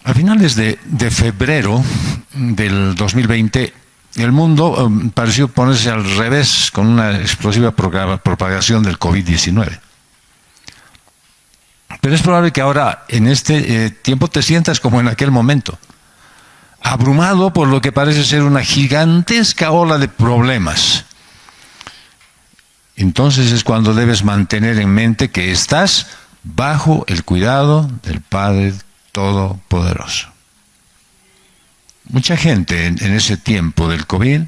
A finales de febrero del 2020, el mundo pareció ponerse al revés con una explosiva propagación del COVID-19. Pero es probable que ahora, en este tiempo, te sientas como en aquel momento, abrumado por lo que parece ser una gigantesca ola de problemas. Entonces es cuando debes mantener en mente que estás bajo el cuidado del Padre Todopoderoso. Mucha gente en ese tiempo del COVID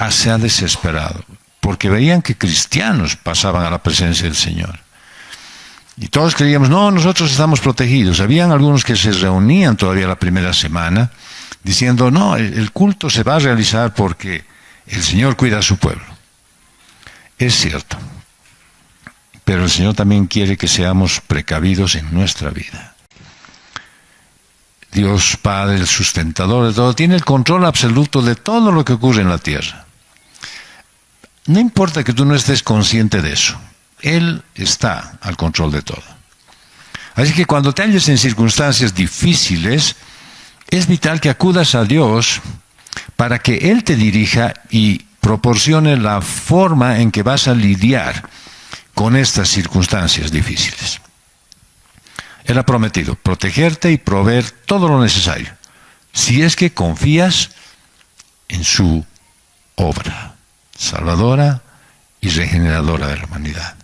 se ha desesperado porque veían que cristianos pasaban a la presencia del Señor. Y todos creíamos, no, nosotros estamos protegidos. Habían algunos que se reunían todavía la primera semana diciendo, no, el culto se va a realizar porque el Señor cuida a su pueblo. Es cierto, pero el Señor también quiere que seamos precavidos en nuestra vida. Dios Padre, el sustentador de todo, tiene el control absoluto de todo lo que ocurre en la tierra. No importa que tú no estés consciente de eso. Él está al control de todo. Así que cuando te halles en circunstancias difíciles, es vital que acudas a Dios para que Él te dirija y proporcione la forma en que vas a lidiar con estas circunstancias difíciles. Él ha prometido protegerte y proveer todo lo necesario, si es que confías en su obra salvadora y regeneradora de la humanidad.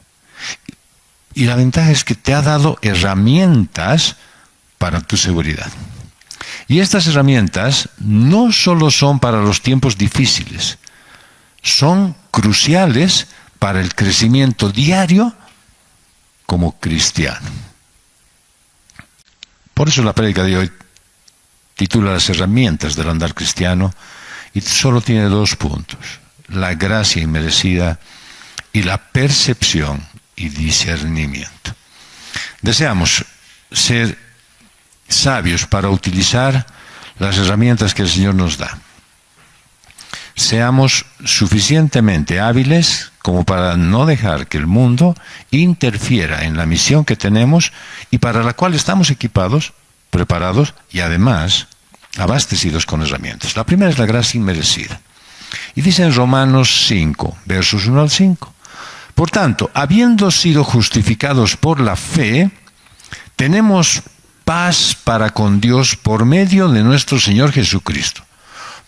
Y la ventaja es que te ha dado herramientas para tu seguridad. Y estas herramientas no solo son para los tiempos difíciles, son cruciales para el crecimiento diario como cristiano. Por eso la prédica de hoy titula Las herramientas del andar cristiano y solo tiene 2 puntos: la gracia inmerecida y la percepción y discernimiento. Deseamos ser sabios para utilizar las herramientas que el Señor nos da. Seamos suficientemente hábiles como para no dejar que el mundo interfiera en la misión que tenemos y para la cual estamos equipados, preparados y además abastecidos con herramientas. La primera es la gracia inmerecida. Y dice en Romanos 5, versos 1 al 5. Por tanto, habiendo sido justificados por la fe, tenemos paz para con Dios por medio de nuestro Señor Jesucristo,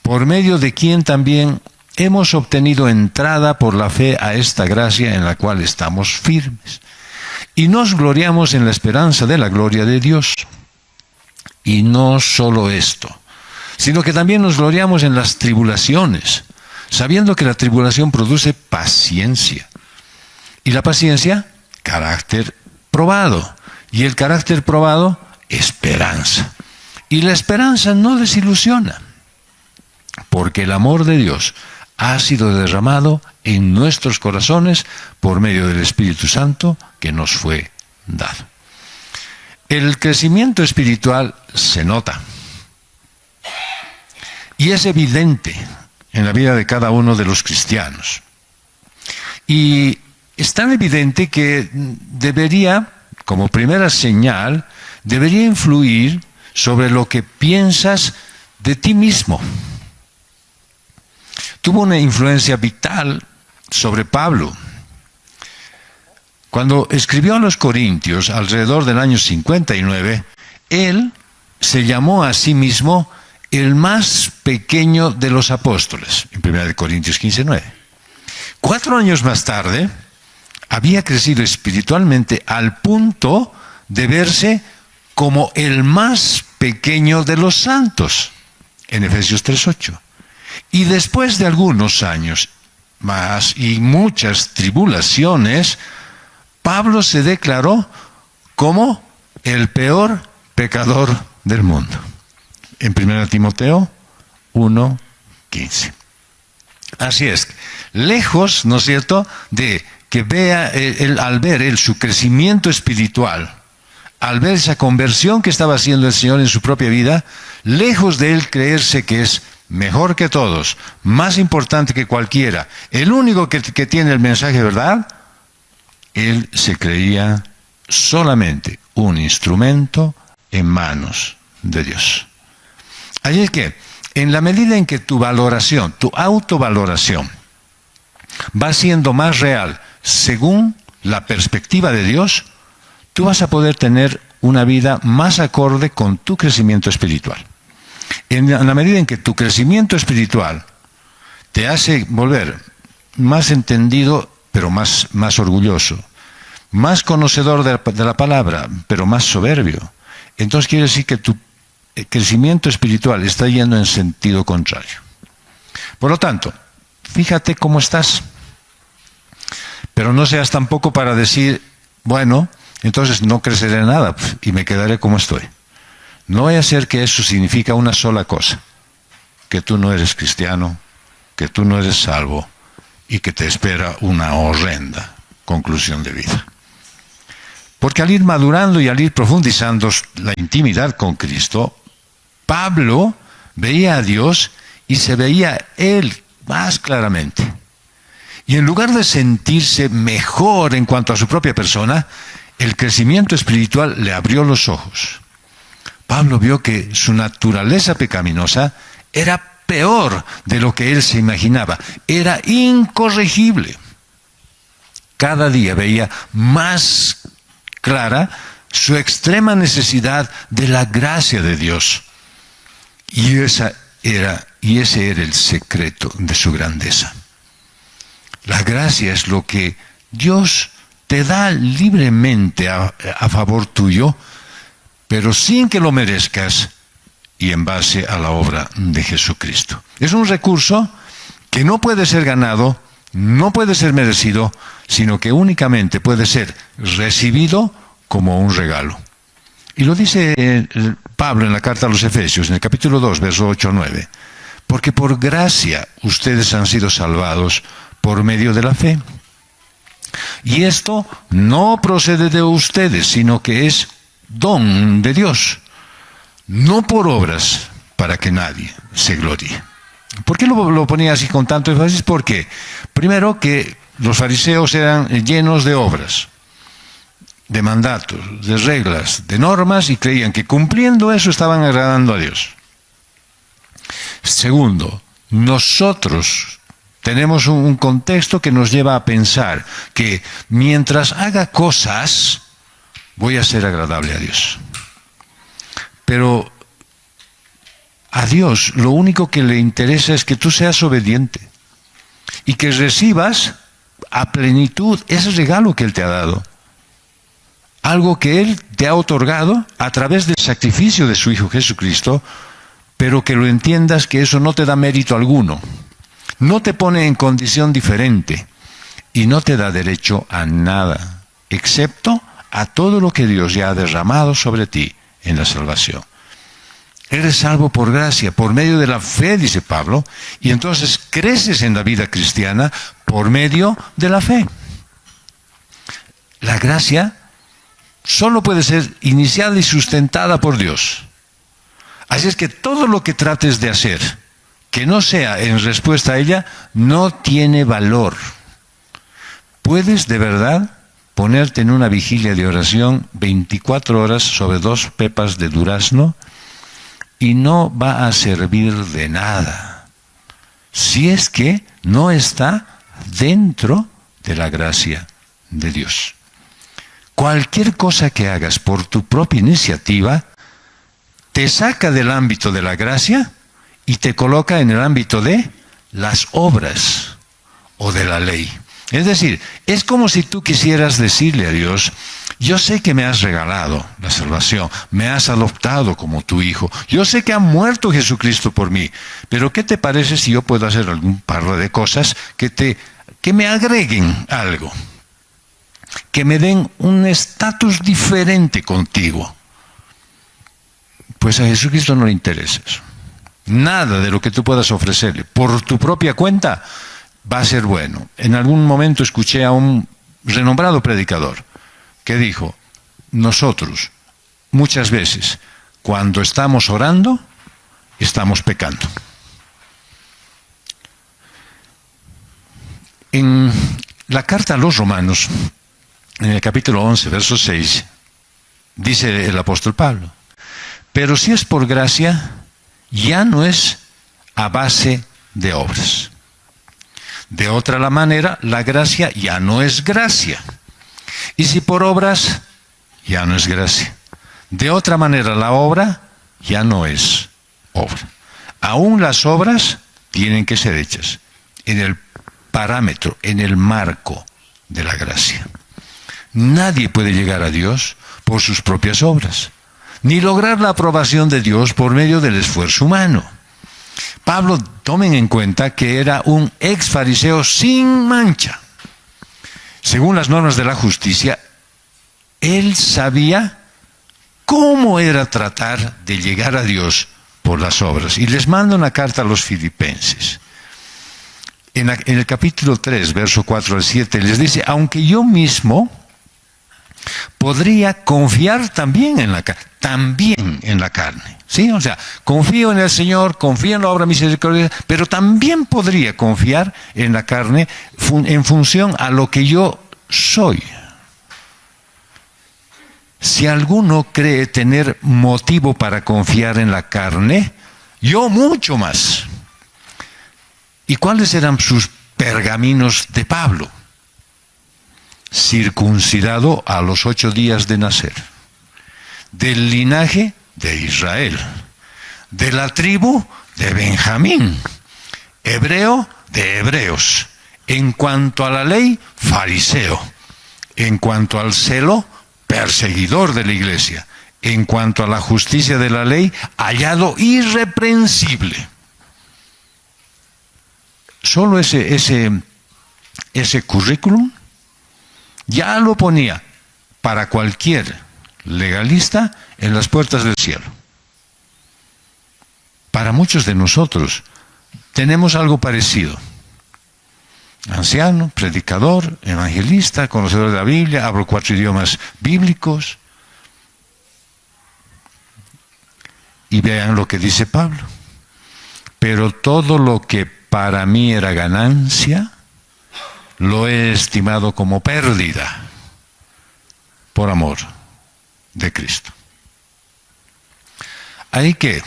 por medio de quien también hemos obtenido entrada por la fe a esta gracia en la cual estamos firmes. Y nos gloriamos en la esperanza de la gloria de Dios. Y no solo esto, sino que también nos gloriamos en las tribulaciones, sabiendo que la tribulación produce paciencia. Y la paciencia, carácter probado. Y el carácter probado, esperanza. Y la esperanza no desilusiona, porque el amor de Dios ha sido derramado en nuestros corazones por medio del Espíritu Santo que nos fue dado. El crecimiento espiritual se nota y es evidente en la vida de cada uno de los cristianos. Y es tan evidente que debería, como primera señal, debería influir sobre lo que piensas de ti mismo. Tuvo una influencia vital sobre Pablo. Cuando escribió a los Corintios alrededor del año 59, él se llamó a sí mismo el más pequeño de los apóstoles, en 1 Corintios 15:9. 4 años más tarde, había crecido espiritualmente al punto de verse como el más pequeño de los santos, en Efesios 3:8. Y después de algunos años más y muchas tribulaciones, Pablo se declaró como el peor pecador del mundo. En 1 Timoteo 1:15. Así es, lejos, ¿no es cierto?, de que vea al ver su crecimiento espiritual, al ver esa conversión que estaba haciendo el Señor en su propia vida, lejos de él creerse que es mejor que todos, más importante que cualquiera, el único que tiene el mensaje de verdad, él se creía solamente un instrumento en manos de Dios. Así es que, en la medida en que tu valoración, tu autovaloración, va siendo más real según la perspectiva de Dios, tú vas a poder tener una vida más acorde con tu crecimiento espiritual. En la medida en que tu crecimiento espiritual te hace volver más entendido, pero más orgulloso, más conocedor de la palabra, pero más soberbio, entonces quiere decir que tu crecimiento espiritual está yendo en sentido contrario. Por lo tanto, fíjate cómo estás. Pero no seas tampoco para decir, bueno, entonces no creceré nada y me quedaré como estoy. No vaya a ser que eso significa una sola cosa: que tú no eres cristiano, que tú no eres salvo y que te espera una horrenda conclusión de vida. Porque al ir madurando y al ir profundizando la intimidad con Cristo, Pablo veía a Dios y se veía él más claramente. Y en lugar de sentirse mejor en cuanto a su propia persona, el crecimiento espiritual le abrió los ojos. Pablo vio que su naturaleza pecaminosa era peor de lo que él se imaginaba. Era incorregible. Cada día veía más clara su extrema necesidad de la gracia de Dios. Y ese era el secreto de su grandeza. La gracia es lo que Dios te da libremente a favor tuyo, pero sin que lo merezcas y en base a la obra de Jesucristo. Es un recurso que no puede ser ganado, no puede ser merecido, sino que únicamente puede ser recibido como un regalo. Y lo dice Pablo en la carta a los Efesios, en el capítulo 2, versos 8 a 9. Porque por gracia ustedes han sido salvados por medio de la fe. Y esto no procede de ustedes, sino que es don de Dios, no por obras, para que nadie se gloríe. ¿Por qué lo ponía así con tanto énfasis? Porque, primero, que los fariseos eran llenos de obras, de mandatos, de reglas, de normas, y creían que cumpliendo eso estaban agradando a Dios. Segundo, nosotros tenemos un contexto que nos lleva a pensar que mientras haga cosas, voy a ser agradable a Dios. Pero a Dios lo único que le interesa es que tú seas obediente y que recibas a plenitud ese regalo que Él te ha dado. Algo que Él te ha otorgado a través del sacrificio de su Hijo Jesucristo, pero que lo entiendas que eso no te da mérito alguno. No te pone en condición diferente y no te da derecho a nada, excepto a todo lo que Dios ya ha derramado sobre ti en la salvación. Eres salvo por gracia, por medio de la fe, dice Pablo, y entonces creces en la vida cristiana por medio de la fe. La gracia solo puede ser iniciada y sustentada por Dios. Así es que todo lo que trates de hacer que no sea en respuesta a ella, no tiene valor. Puedes de verdad ponerte en una vigilia de oración 24 horas sobre 2 pepas de durazno y no va a servir de nada, si es que no está dentro de la gracia de Dios. Cualquier cosa que hagas por tu propia iniciativa te saca del ámbito de la gracia y te coloca en el ámbito de las obras o de la ley. Es decir, es como si tú quisieras decirle a Dios: yo sé que me has regalado la salvación, me has adoptado como tu hijo, yo sé que ha muerto Jesucristo por mí, pero ¿qué te parece si yo puedo hacer algún par de cosas que me agreguen algo, que me den un estatus diferente contigo? Pues a Jesucristo no le interesa eso. Nada de lo que tú puedas ofrecerle por tu propia cuenta va a ser bueno. En algún momento escuché a un renombrado predicador que dijo: nosotros muchas veces cuando estamos orando estamos pecando. En la carta a los Romanos, en el capítulo 11, verso 6, dice el apóstol Pablo: Pero si es por gracia, ya no es a base de obras. De otra manera, la gracia ya no es gracia. Y si por obras, ya no es gracia. De otra manera, la obra ya no es obra. Aún las obras tienen que ser hechas en el parámetro, en el marco de la gracia. Nadie puede llegar a Dios por sus propias obras, ni lograr la aprobación de Dios por medio del esfuerzo humano. Pablo, tomen en cuenta que era un ex fariseo sin mancha. Según las normas de la justicia, él sabía cómo era tratar de llegar a Dios por las obras. Y les mando una carta a los filipenses. En el capítulo 3, verso 4 al 7, les dice, aunque yo mismo podría confiar también en la carne. ¿Sí? O sea, confío en el Señor, confío en la obra misericordiosa, pero también podría confiar en la carne en función a lo que yo soy. Si alguno cree tener motivo para confiar en la carne, yo mucho más. ¿Y cuáles eran sus pergaminos de Pablo? Circuncidado a los 8 días de nacer, del linaje de Israel, de la tribu de Benjamín, hebreo de hebreos, en cuanto a la ley, fariseo, en cuanto al celo, perseguidor de la iglesia, en cuanto a la justicia de la ley, hallado irreprensible. Solo ese currículum ya lo ponía para cualquier legalista en las puertas del cielo. Para muchos de nosotros tenemos algo parecido. Anciano, predicador, evangelista, conocedor de la Biblia, hablo 4 idiomas bíblicos. Y vean lo que dice Pablo. Pero todo lo que para mí era ganancia, lo he estimado como pérdida por amor de Cristo. Así que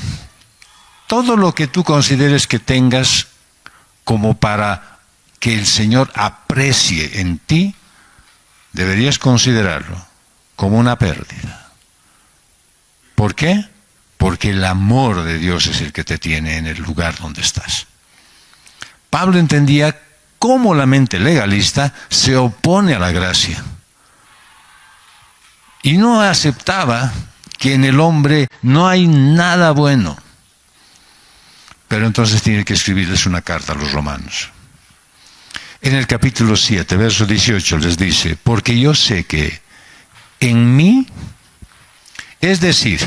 todo lo que tú consideres que tengas como para que el Señor aprecie en ti, deberías considerarlo como una pérdida. ¿Por qué? Porque el amor de Dios es el que te tiene en el lugar donde estás. Pablo entendía cómo la mente legalista se opone a la gracia. Y no aceptaba que en el hombre no hay nada bueno. Pero entonces tiene que escribirles una carta a los romanos. En el capítulo 7, verso 18 les dice, porque yo sé que en mí, es decir,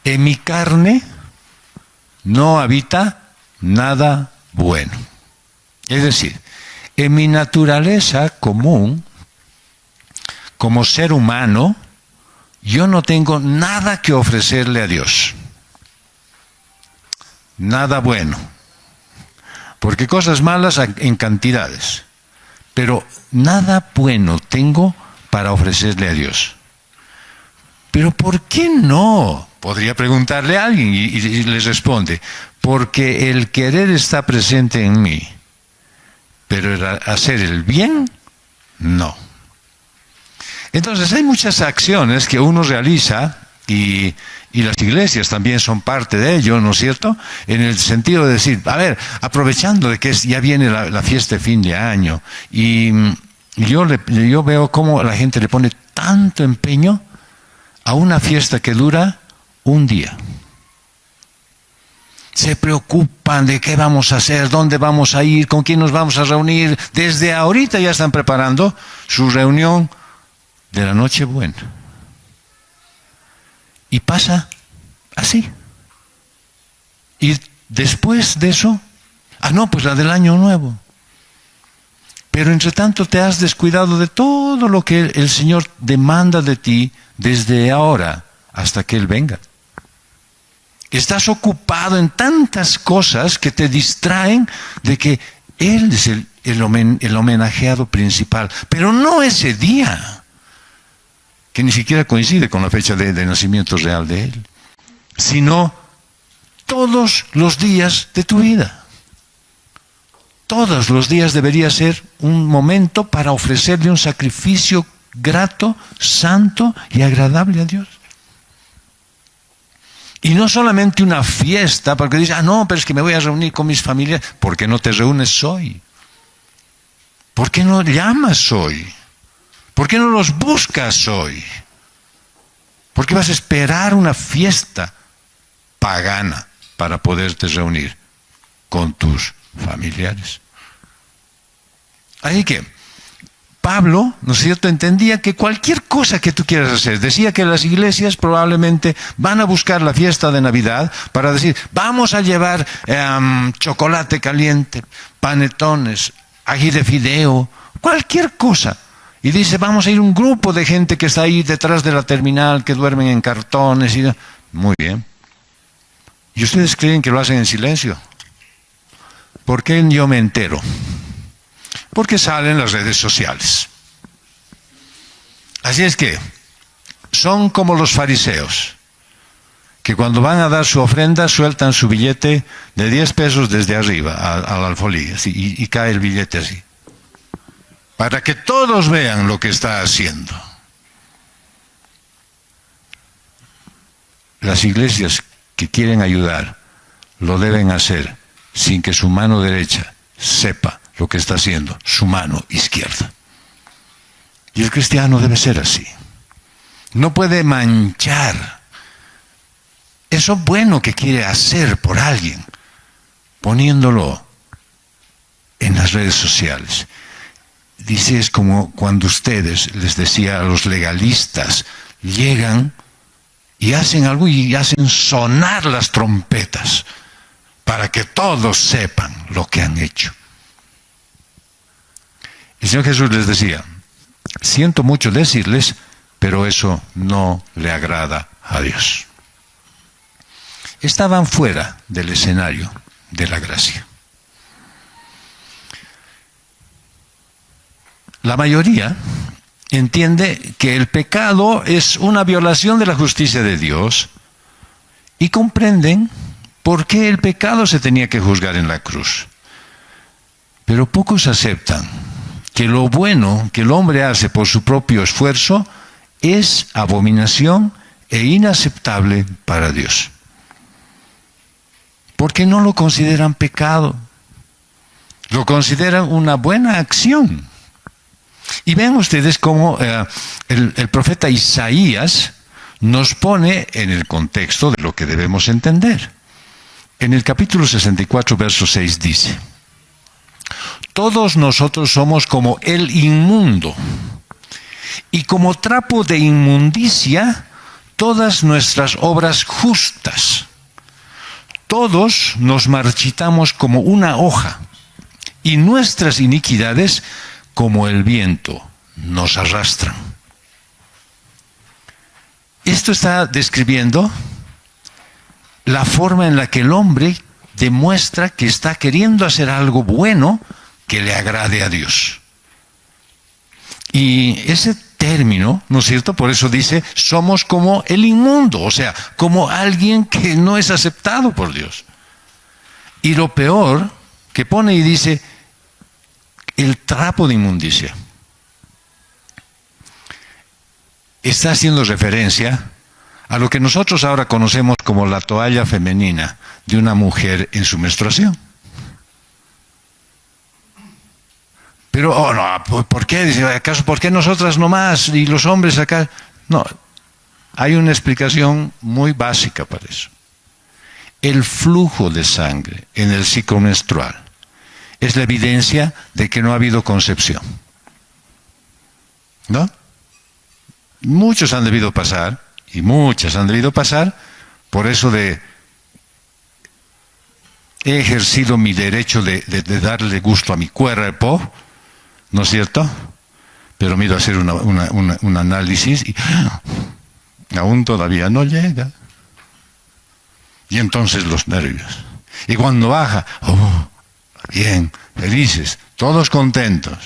en mi carne, no habita nada bueno. Es decir, en mi naturaleza común, como ser humano, yo no tengo nada que ofrecerle a Dios. Nada bueno. Porque cosas malas en cantidades. Pero nada bueno tengo para ofrecerle a Dios. Pero ¿por qué no? Podría preguntarle a alguien y les responde, porque el querer está presente en mí. Pero el hacer el bien, no. Entonces hay muchas acciones que uno realiza y las iglesias también son parte de ello, ¿no es cierto? En el sentido de decir, a ver, aprovechando de que ya viene la fiesta de fin de año y yo veo cómo la gente le pone tanto empeño a una fiesta que dura un día. Se preocupan de qué vamos a hacer, dónde vamos a ir, con quién nos vamos a reunir. Desde ahorita ya están preparando su reunión de la Nochebuena. Y pasa así. Y después de eso, pues la del Año Nuevo. Pero entre tanto te has descuidado de todo lo que el Señor demanda de ti desde ahora hasta que Él venga. Estás ocupado en tantas cosas que te distraen de que Él es el homenajeado principal, pero no ese día, que ni siquiera coincide con la fecha de nacimiento real de Él. sino todos los días de tu vida. Todos los días debería ser un momento para ofrecerle un sacrificio grato, santo y agradable a Dios. Y no solamente una fiesta, porque dices, no, pero es que me voy a reunir con mis familiares. ¿Por qué no te reúnes hoy? ¿Por qué no llamas hoy? ¿Por qué no los buscas hoy? ¿Por qué vas a esperar una fiesta pagana para poderte reunir con tus familiares? Así que Pablo, ¿no es cierto?, entendía que cualquier cosa que tú quieras hacer, decía que las iglesias probablemente van a buscar la fiesta de Navidad para decir, vamos a llevar chocolate caliente, panetones, ají de fideo, cualquier cosa. Y dice, vamos a ir un grupo de gente que está ahí detrás de la terminal, que duermen en cartones. Muy bien. ¿Y ustedes creen que lo hacen en silencio? ¿Por qué yo me entero? Porque salen las redes sociales. Así es que son como los fariseos, que cuando van a dar su ofrenda sueltan su billete de 10 pesos desde arriba al alfolí, así, y cae el billete así, para que todos vean lo que está haciendo. Las iglesias que quieren ayudar lo deben hacer sin que su mano derecha sepa lo que está haciendo su mano izquierda. Y el cristiano debe ser así. No puede manchar eso bueno que quiere hacer por alguien, poniéndolo en las redes sociales. Dice, es como cuando ustedes, les decía a los legalistas, llegan y hacen algo y hacen sonar las trompetas para que todos sepan lo que han hecho. El Señor Jesús les decía, siento mucho decirles, pero eso no le agrada a Dios. Estaban fuera del escenario de la gracia. La mayoría entiende que el pecado es una violación de la justicia de Dios y comprenden por qué el pecado se tenía que juzgar en la cruz. Pero pocos aceptan que lo bueno que el hombre hace por su propio esfuerzo es abominación e inaceptable para Dios. Porque no lo consideran pecado, lo consideran una buena acción. Y vean ustedes cómo el profeta Isaías nos pone en el contexto de lo que debemos entender. En el capítulo 64, verso 6 dice, todos nosotros somos como el inmundo, y como trapo de inmundicia todas nuestras obras justas. Todos nos marchitamos como una hoja, y nuestras iniquidades como el viento nos arrastran. Esto está describiendo la forma en la que el hombre demuestra que está queriendo hacer algo bueno que le agrade a Dios. Y ese término, ¿no es cierto? Por eso dice, somos como el inmundo, o sea, como alguien que no es aceptado por Dios. Y lo peor, que pone y dice, el trapo de inmundicia. Está haciendo referencia a lo que nosotros ahora conocemos como la toalla femenina de una mujer en su menstruación. Pero, no, ¿por qué? Dice, ¿acaso por qué nosotras nomás y los hombres acá? No, hay una explicación muy básica para eso. El flujo de sangre en el ciclo menstrual es la evidencia de que no ha habido concepción. ¿No? Muchos han debido pasar, y muchas han debido pasar, por eso he ejercido mi derecho de darle gusto a mi cuerpo, ¿no es cierto? Pero me he ido a hacer un análisis y aún todavía no llega. Y entonces los nervios. Y cuando baja, bien, felices, todos contentos.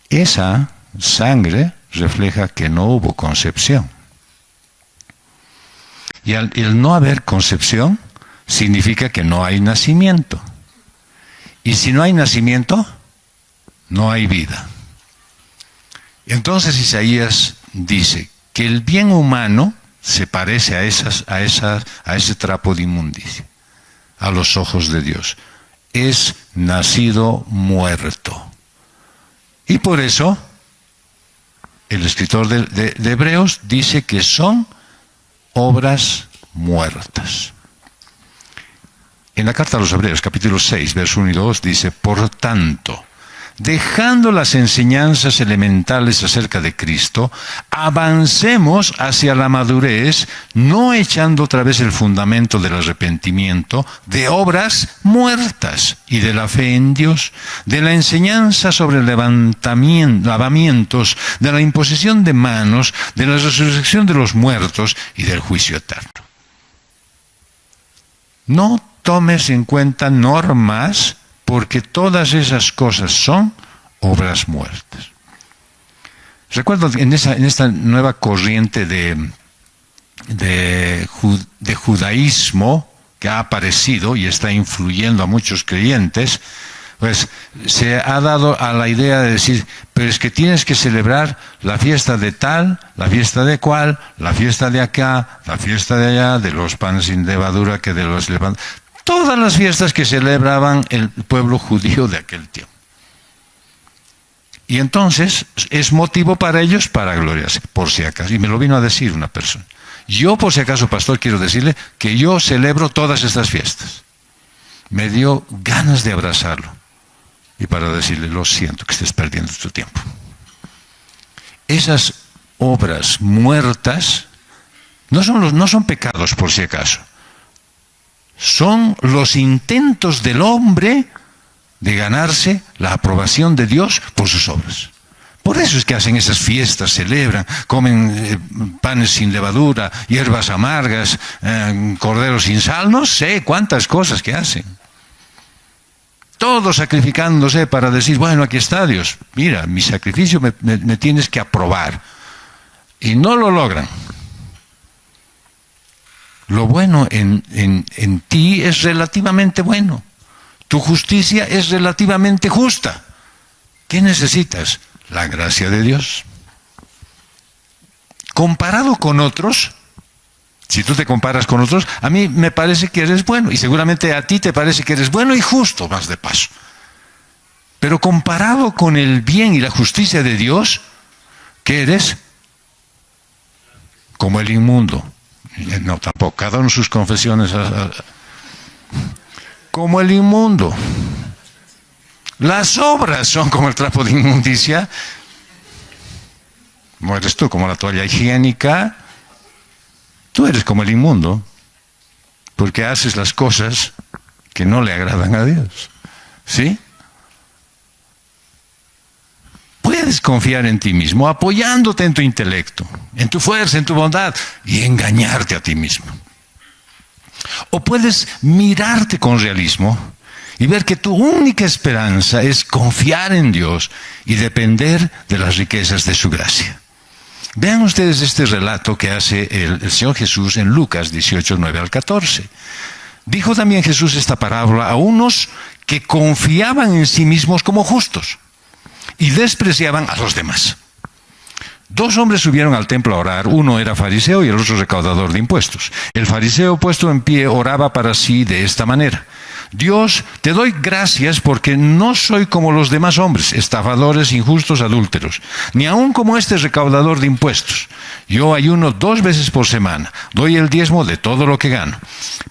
Esa sangre refleja que no hubo concepción. Y el no haber concepción significa que no hay nacimiento. Y si no hay nacimiento, no hay vida. Entonces Isaías dice que el bien humano se parece a ese trapo de inmundicia, a los ojos de Dios. Es nacido muerto. Y por eso el escritor de Hebreos dice que son obras muertas. En la carta a los Hebreos, capítulo 6, verso 1 y 2, dice: por tanto, dejando las enseñanzas elementales acerca de Cristo, avancemos hacia la madurez, no echando otra vez el fundamento del arrepentimiento, de obras muertas y de la fe en Dios, de la enseñanza sobre lavamientos, de la imposición de manos, de la resurrección de los muertos y del juicio eterno. No tomes en cuenta normas, porque todas esas cosas son obras muertas. Recuerdo en esta nueva corriente de judaísmo que ha aparecido y está influyendo a muchos creyentes, pues se ha dado a la idea de decir, pero es que tienes que celebrar la fiesta de tal, la fiesta de cual, la fiesta de acá, la fiesta de allá, de los panes sin levadura, que de los levaduras. Todas las fiestas que celebraban el pueblo judío de aquel tiempo. Y entonces es motivo para ellos para gloriarse, por si acaso. Y me lo vino a decir una persona. Yo, por si acaso, pastor, quiero decirle que yo celebro todas estas fiestas. Me dio ganas de abrazarlo. Y para decirle, lo siento que estés perdiendo tu tiempo. Esas obras muertas no son pecados, por si acaso. Son los intentos del hombre de ganarse la aprobación de Dios por sus obras. Por eso es que hacen esas fiestas, celebran, comen panes sin levadura, hierbas amargas, corderos sin sal, no sé cuántas cosas que hacen. Todos sacrificándose para decir, bueno, aquí está Dios, mira, mi sacrificio me tienes que aprobar. Y no lo logran. Lo bueno en ti es relativamente bueno. Tu justicia es relativamente justa. ¿Qué necesitas? La gracia de Dios. Comparado con otros, si tú te comparas con otros, a mí me parece que eres bueno, y seguramente a ti te parece que eres bueno y justo, más de paso. Pero comparado con el bien y la justicia de Dios, ¿qué eres? Como el inmundo. No, tampoco, cada uno sus confesiones. Como el inmundo. Las obras son como el trapo de inmundicia. ¿Cómo eres tú? Como la toalla higiénica. Tú eres como el inmundo, porque haces las cosas que no le agradan a Dios. ¿Sí? Puedes confiar en ti mismo, apoyándote en tu intelecto, en tu fuerza, en tu bondad, y engañarte a ti mismo. O puedes mirarte con realismo y ver que tu única esperanza es confiar en Dios y depender de las riquezas de su gracia. Vean ustedes este relato que hace el Señor Jesús en Lucas 18, 9 al 14. Dijo también Jesús esta parábola a unos que confiaban en sí mismos como justos y despreciaban a los demás. Dos hombres subieron al templo a orar, uno era fariseo y el otro recaudador de impuestos. El fariseo, puesto en pie, oraba para sí de esta manera: Dios, te doy gracias porque no soy como los demás hombres, estafadores, injustos, adúlteros, ni aun como este recaudador de impuestos. Yo ayuno 2 veces por semana, doy el diezmo de todo lo que gano.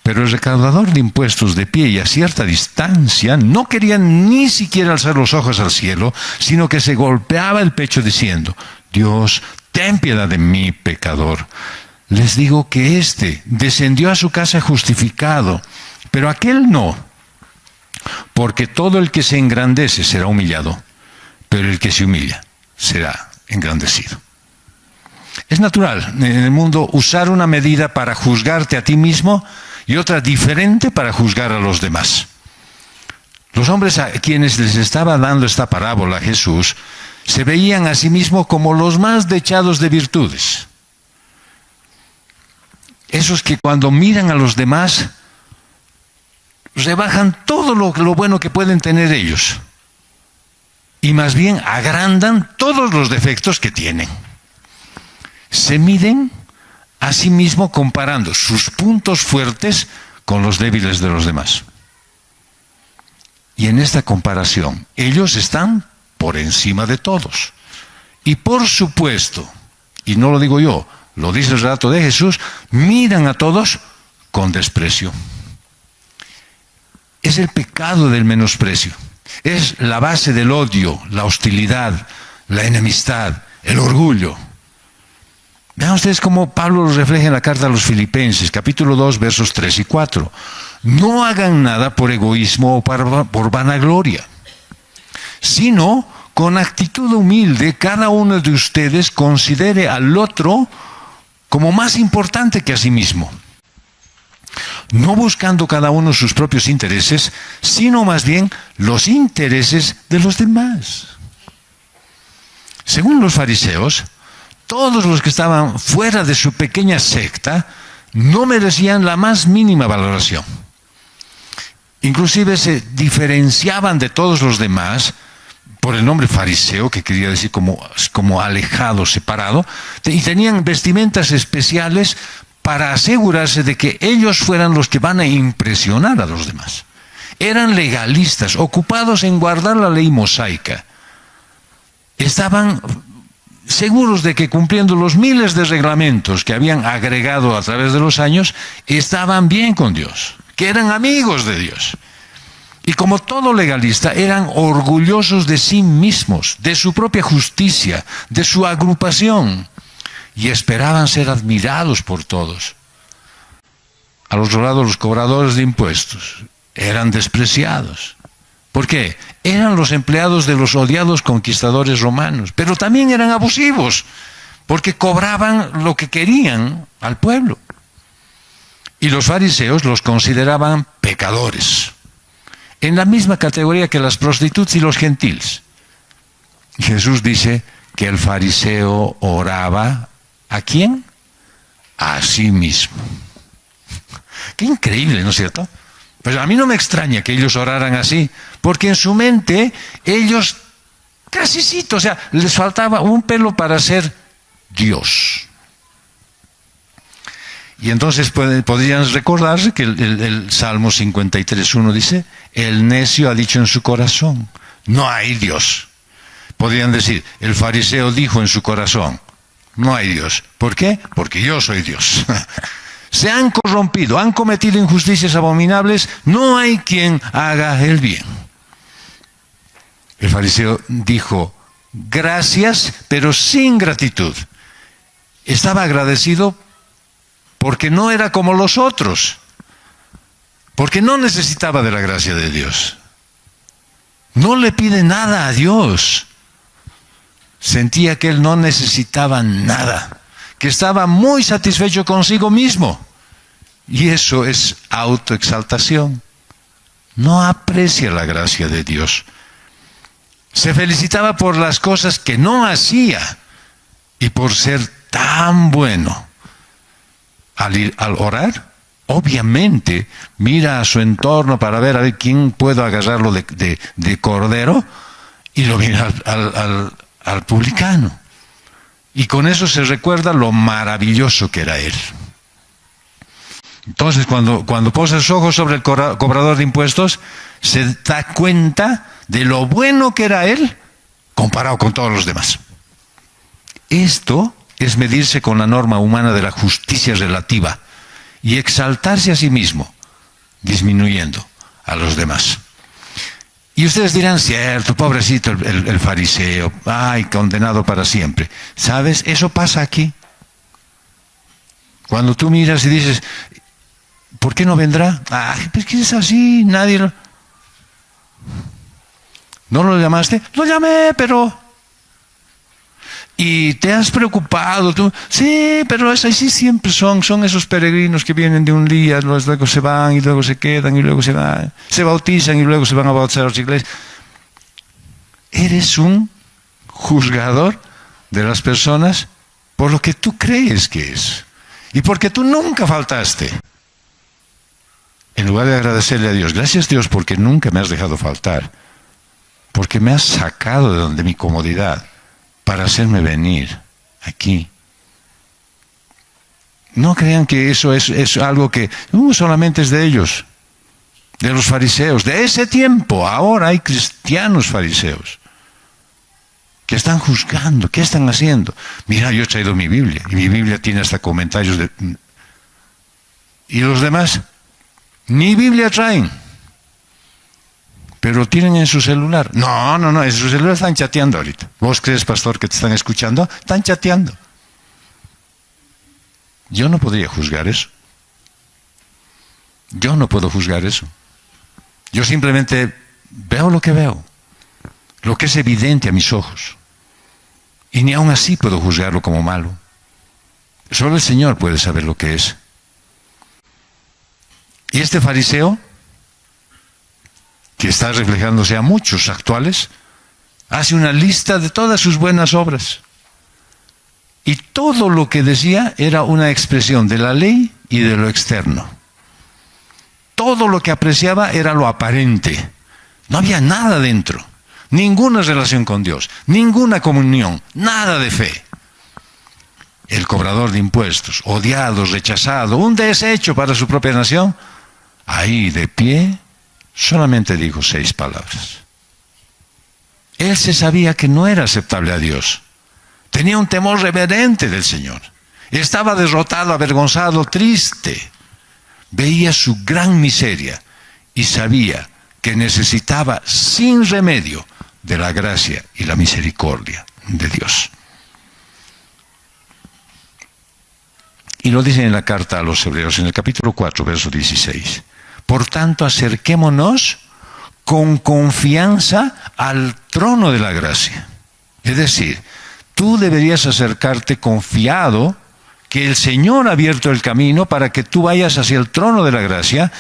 Pero el recaudador de impuestos, de pie y a cierta distancia, no quería ni siquiera alzar los ojos al cielo, sino que se golpeaba el pecho diciendo: Dios, ten piedad de mí, pecador. Les digo que éste descendió a su casa justificado, pero aquel no. Porque todo el que se engrandece será humillado, pero el que se humilla será engrandecido. Es natural en el mundo usar una medida para juzgarte a ti mismo y otra diferente para juzgar a los demás. Los hombres a quienes les estaba dando esta parábola Jesús se veían a sí mismos como los más dechados de virtudes. Esos que cuando miran a los demás, rebajan todo lo bueno que pueden tener ellos. Y más bien agrandan todos los defectos que tienen. Se miden a sí mismo comparando sus puntos fuertes con los débiles de los demás. Y en esta comparación, ellos están por encima de todos. Y por supuesto, y no lo digo yo, lo dice el relato de Jesús, miran a todos con desprecio. Es el pecado del menosprecio. Es la base del odio, la hostilidad, la enemistad, el orgullo. Vean ustedes cómo Pablo lo refleja en la carta a los Filipenses, capítulo 2, versos 3 y 4. No hagan nada por egoísmo o por vanagloria, sino con actitud humilde cada uno de ustedes considere al otro como más importante que a sí mismo. No buscando cada uno sus propios intereses, sino más bien los intereses de los demás. Según los fariseos, todos los que estaban fuera de su pequeña secta no merecían la más mínima valoración. Inclusive se diferenciaban de todos los demás por el nombre fariseo, que quería decir como alejado, separado, y tenían vestimentas especiales para asegurarse de que ellos fueran los que van a impresionar a los demás. Eran legalistas, ocupados en guardar la ley mosaica. Estaban seguros de que cumpliendo los miles de reglamentos que habían agregado a través de los años, estaban bien con Dios, que eran amigos de Dios. Y como todo legalista, eran orgullosos de sí mismos, de su propia justicia, de su agrupación, y esperaban ser admirados por todos. Al otro lado, los cobradores de impuestos eran despreciados. ¿Por qué? Eran los empleados de los odiados conquistadores romanos, pero también eran abusivos, porque cobraban lo que querían al pueblo. Y los fariseos los consideraban pecadores, en la misma categoría que las prostitutas y los gentiles. Jesús dice que el fariseo oraba, ¿a quién? A sí mismo. Qué increíble, ¿no es cierto? Pues a mí no me extraña que ellos oraran así, porque en su mente ellos casi sí, o sea, les faltaba un pelo para ser Dios. Y entonces podrían recordarse que el Salmo 53:1 dice, el necio ha dicho en su corazón, no hay Dios. Podrían decir, el fariseo dijo en su corazón, no hay Dios. ¿Por qué? Porque yo soy Dios. Se han corrompido, han cometido injusticias abominables, no hay quien haga el bien. El fariseo dijo, gracias, pero sin gratitud. Estaba agradecido porque no era como los otros, porque no necesitaba de la gracia de Dios. No le pide nada a Dios. Sentía que él no necesitaba nada, que estaba muy satisfecho consigo mismo. Y eso es autoexaltación. No aprecia la gracia de Dios. Se felicitaba por las cosas que no hacía y por ser tan bueno. Al orar, obviamente, mira a su entorno para ver a ver quién puedo agarrarlo de cordero, y lo mira al publicano. Y con eso se recuerda lo maravilloso que era él. Entonces, cuando posa sus ojos sobre el cobrador de impuestos, se da cuenta de lo bueno que era él comparado con todos los demás. Esto es medirse con la norma humana de la justicia relativa y exaltarse a sí mismo, disminuyendo a los demás. Y ustedes dirán, cierto, pobrecito el fariseo, ay, condenado para siempre. ¿Sabes? Eso pasa aquí. Cuando tú miras y dices, ¿por qué no vendrá? Ay, pues que es así, nadie lo... ¿No lo llamaste? Lo llamé, pero... ¿Y te has preocupado tú? Sí, pero así siempre son esos peregrinos que vienen de un día, luego se van y luego se quedan y luego se van, se bautizan y luego se van a bautizar a las iglesias. Eres un juzgador de las personas por lo que tú crees que es. Y porque tú nunca faltaste. En lugar de agradecerle a Dios, gracias Dios porque nunca me has dejado faltar. Porque me has sacado de donde mi comodidad para hacerme venir aquí. No crean que eso es algo que solamente es de ellos, de los fariseos, de ese tiempo. Ahora hay cristianos fariseos que están juzgando. ¿Qué están haciendo? Mira, yo he traído mi Biblia, y mi Biblia tiene hasta comentarios de... ¿Y los demás? Ni Biblia traen, pero tienen en su celular. No, en su celular están chateando ahorita. ¿Vos crees, pastor, que te están escuchando? Están chateando. Yo no podría juzgar eso. Yo no puedo juzgar eso. Yo simplemente veo lo que veo, lo que es evidente a mis ojos. Y ni aun así puedo juzgarlo como malo. Solo el Señor puede saber lo que es. Y este fariseo, que está reflejándose a muchos actuales, hace una lista de todas sus buenas obras. Y todo lo que decía era una expresión de la ley y de lo externo. Todo lo que apreciaba era lo aparente. No había nada dentro. Ninguna relación con Dios, ninguna comunión, nada de fe. El cobrador de impuestos, odiado, rechazado, un desecho para su propia nación, ahí de pie, solamente dijo 6 palabras. Él se sabía que no era aceptable a Dios. Tenía un temor reverente del Señor. Estaba derrotado, avergonzado, triste. Veía su gran miseria y sabía que necesitaba sin remedio de la gracia y la misericordia de Dios. Y lo dice en la carta a los Hebreos, en el capítulo 4, verso 16. Por tanto, acerquémonos con confianza al trono de la gracia. Es decir, tú deberías acercarte confiado que el Señor ha abierto el camino para que tú vayas hacia el trono de la gracia.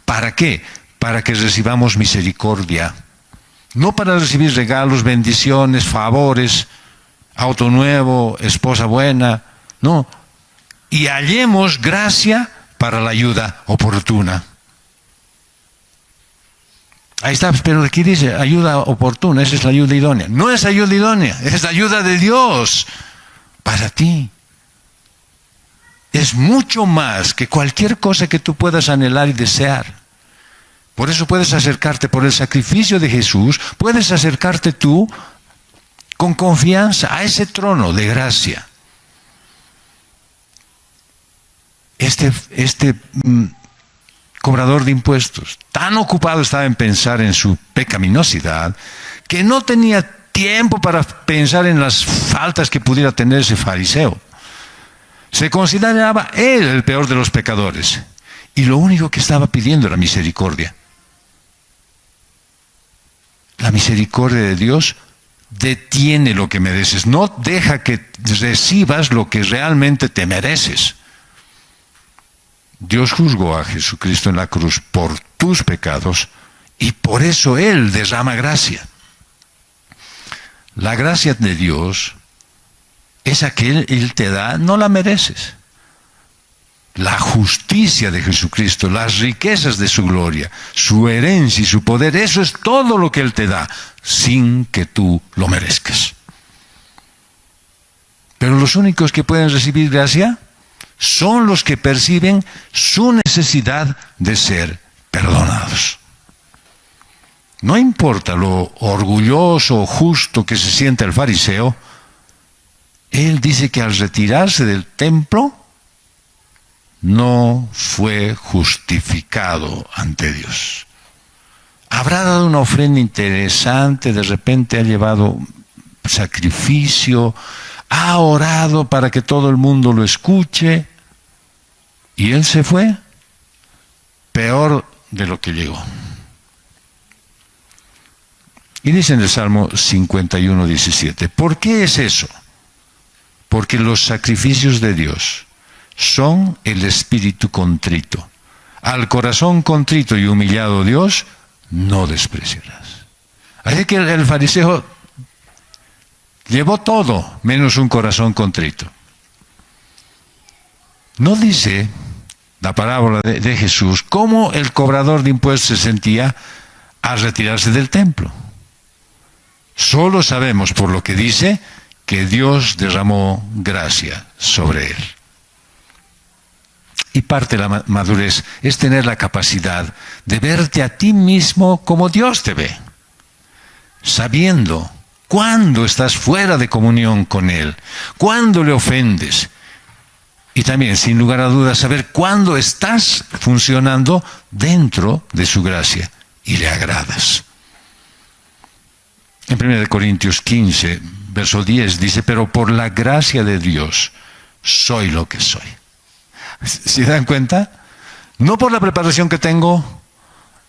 ¿Para qué? Para que recibamos misericordia. No para recibir regalos, bendiciones, favores, auto nuevo, esposa buena. No. Y hallemos gracia para la ayuda oportuna. Ahí está, pero aquí dice ayuda oportuna, esa es la ayuda idónea. No es ayuda idónea, es la ayuda de Dios para ti. Es mucho más que cualquier cosa que tú puedas anhelar y desear. Por eso puedes acercarte por el sacrificio de Jesús, puedes acercarte tú con confianza a ese trono de gracia. Este cobrador de impuestos, tan ocupado estaba en pensar en su pecaminosidad, que no tenía tiempo para pensar en las faltas que pudiera tener ese fariseo. Se consideraba él el peor de los pecadores, y lo único que estaba pidiendo era misericordia. La misericordia de Dios detiene lo que mereces, no deja que recibas lo que realmente te mereces. Dios juzgó a Jesucristo en la cruz por tus pecados y por eso Él derrama gracia. La gracia de Dios, esa que Él te da, no la mereces. La justicia de Jesucristo, las riquezas de su gloria, su herencia y su poder, eso es todo lo que Él te da, sin que tú lo merezcas. Pero los únicos que pueden recibir gracia son los que perciben su necesidad de ser perdonados. No importa lo orgulloso o justo que se sienta el fariseo, él dice que al retirarse del templo, no fue justificado ante Dios. Habrá dado una ofrenda interesante, de repente ha llevado sacrificio, ha orado para que todo el mundo lo escuche, y él se fue peor de lo que llegó. Y dice en el Salmo 51, 17, ¿por qué es eso? Porque los sacrificios de Dios son el espíritu contrito. Al corazón contrito y humillado Dios no despreciarás. Así que el fariseo llevó todo menos un corazón contrito. No dice la parábola de Jesús cómo el cobrador de impuestos se sentía al retirarse del templo. Solo sabemos por lo que dice que Dios derramó gracia sobre él. Y parte de la madurez es tener la capacidad de verte a ti mismo como Dios te ve, sabiendo cuándo estás fuera de comunión con Él, cuándo le ofendes, y también, sin lugar a dudas, saber cuándo estás funcionando dentro de su gracia y le agradas. En 1 Corintios 15, verso 10, dice, pero por la gracia de Dios soy lo que soy. ¿Se dan cuenta? No por la preparación que tengo,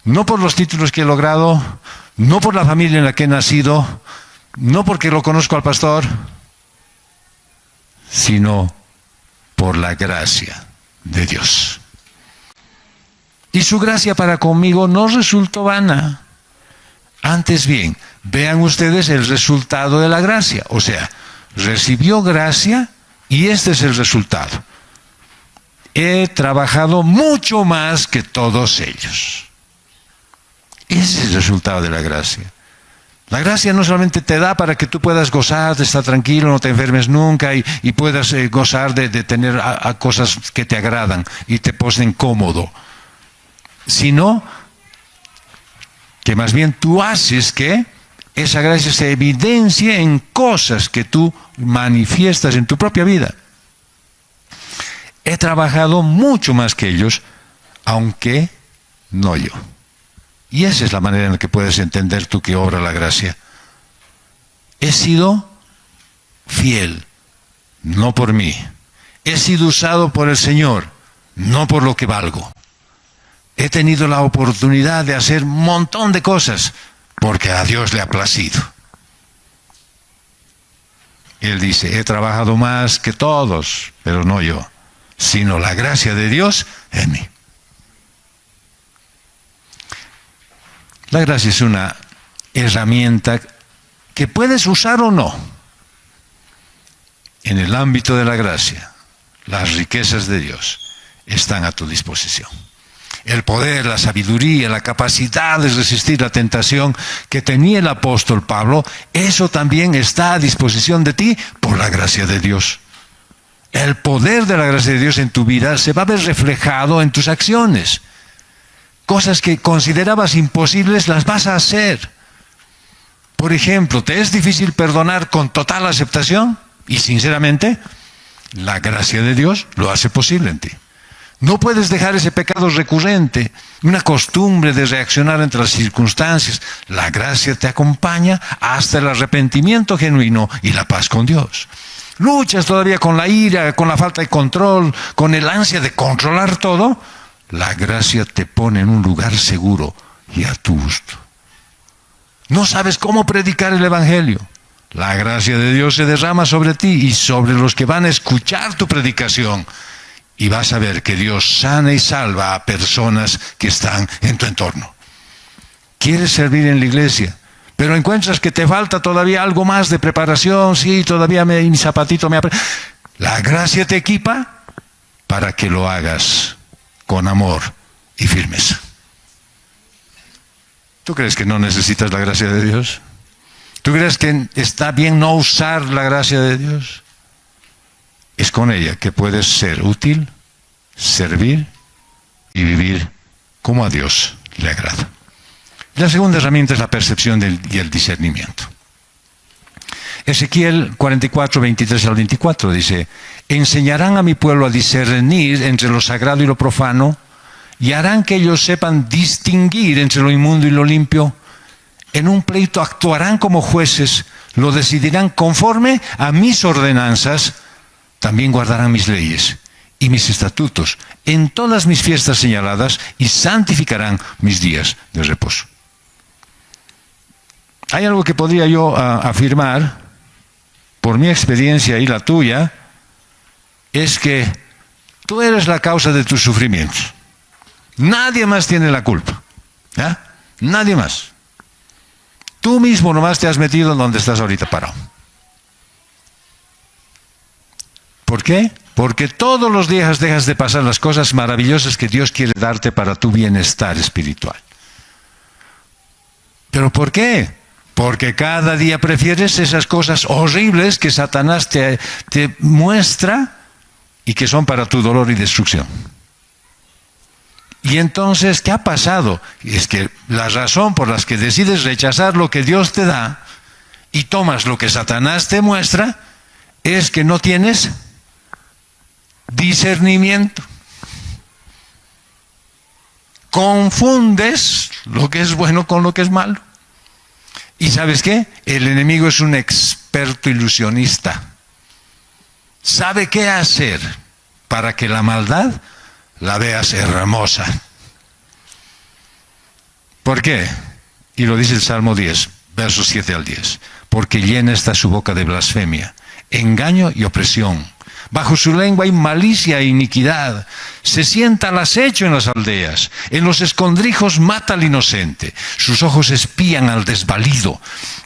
no por los títulos que he logrado, no por la familia en la que he nacido, no porque lo conozco al pastor, sino por la gracia de Dios. Y su gracia para conmigo no resultó vana. Antes bien, vean ustedes el resultado de la gracia. O sea, recibió gracia y este es el resultado. He trabajado mucho más que todos ellos. Ese es el resultado de la gracia. La gracia no solamente te da para que tú puedas gozar de estar tranquilo, no te enfermes nunca y puedas gozar de tener a cosas que te agradan y te posen cómodo, sino que más bien tú haces que esa gracia se evidencie en cosas que tú manifiestas en tu propia vida. He trabajado mucho más que ellos, aunque no yo. Y esa es la manera en la que puedes entender tú que obra la gracia. He sido fiel, no por mí. He sido usado por el Señor, no por lo que valgo. He tenido la oportunidad de hacer un montón de cosas, porque a Dios le ha placido. Él dice, he trabajado más que todos, pero no yo, sino la gracia de Dios en mí. La gracia es una herramienta que puedes usar o no. En el ámbito de la gracia, las riquezas de Dios están a tu disposición. El poder, la sabiduría, la capacidad de resistir la tentación que tenía el apóstol Pablo, eso también está a disposición de ti por la gracia de Dios. El poder de la gracia de Dios en tu vida se va a ver reflejado en tus acciones. Cosas que considerabas imposibles las vas a hacer. Por ejemplo, ¿te es difícil perdonar con total aceptación? Y sinceramente, la gracia de Dios lo hace posible en ti. No puedes dejar ese pecado recurrente, una costumbre de reaccionar ante las circunstancias. La gracia te acompaña hasta el arrepentimiento genuino y la paz con Dios. Luchas todavía con la ira, con la falta de control, con el ansia de controlar todo. La gracia te pone en un lugar seguro y a tu gusto. No sabes cómo predicar el Evangelio. La gracia de Dios se derrama sobre ti y sobre los que van a escuchar tu predicación. Y vas a ver que Dios sana y salva a personas que están en tu entorno. ¿Quieres servir en la iglesia? Pero encuentras que te falta todavía algo más de preparación. Sí, todavía mi zapatito me aprieta. La gracia te equipa para que lo hagas con amor y firmeza. ¿Tú crees que no necesitas la gracia de Dios? ¿Tú crees que está bien no usar la gracia de Dios? Es con ella que puedes ser útil, servir y vivir como a Dios le agrada. La segunda herramienta es la percepción y el discernimiento. Ezequiel 44, 23 al 24 dice, enseñarán a mi pueblo a discernir entre lo sagrado y lo profano, y harán que ellos sepan distinguir entre lo inmundo y lo limpio. En un pleito actuarán como jueces, lo decidirán conforme a mis ordenanzas, también guardarán mis leyes y mis estatutos en todas mis fiestas señaladas y santificarán mis días de reposo. Hay algo que podría yo afirmar, por mi experiencia y la tuya, es que tú eres la causa de tus sufrimientos. Nadie más tiene la culpa. ¿Ya? Nadie más. Tú mismo nomás te has metido en donde estás ahorita parado. ¿Por qué? Porque todos los días dejas de pasar las cosas maravillosas que Dios quiere darte para tu bienestar espiritual. ¿Pero por qué? Porque cada día prefieres esas cosas horribles que Satanás te muestra y que son para tu dolor y destrucción. Y entonces, ¿qué ha pasado? Es que la razón por la que decides rechazar lo que Dios te da y tomas lo que Satanás te muestra es que no tienes discernimiento. Confundes lo que es bueno con lo que es malo. ¿Y sabes qué? El enemigo es un experto ilusionista. Sabe qué hacer para que la maldad la veas hermosa. ¿Por qué? Y lo dice el Salmo 10, versos 7 al 10. Porque llena está su boca de blasfemia, engaño y opresión. Bajo su lengua hay malicia e iniquidad. Se sienta al acecho en las aldeas. En los escondrijos mata al inocente. Sus ojos espían al desvalido.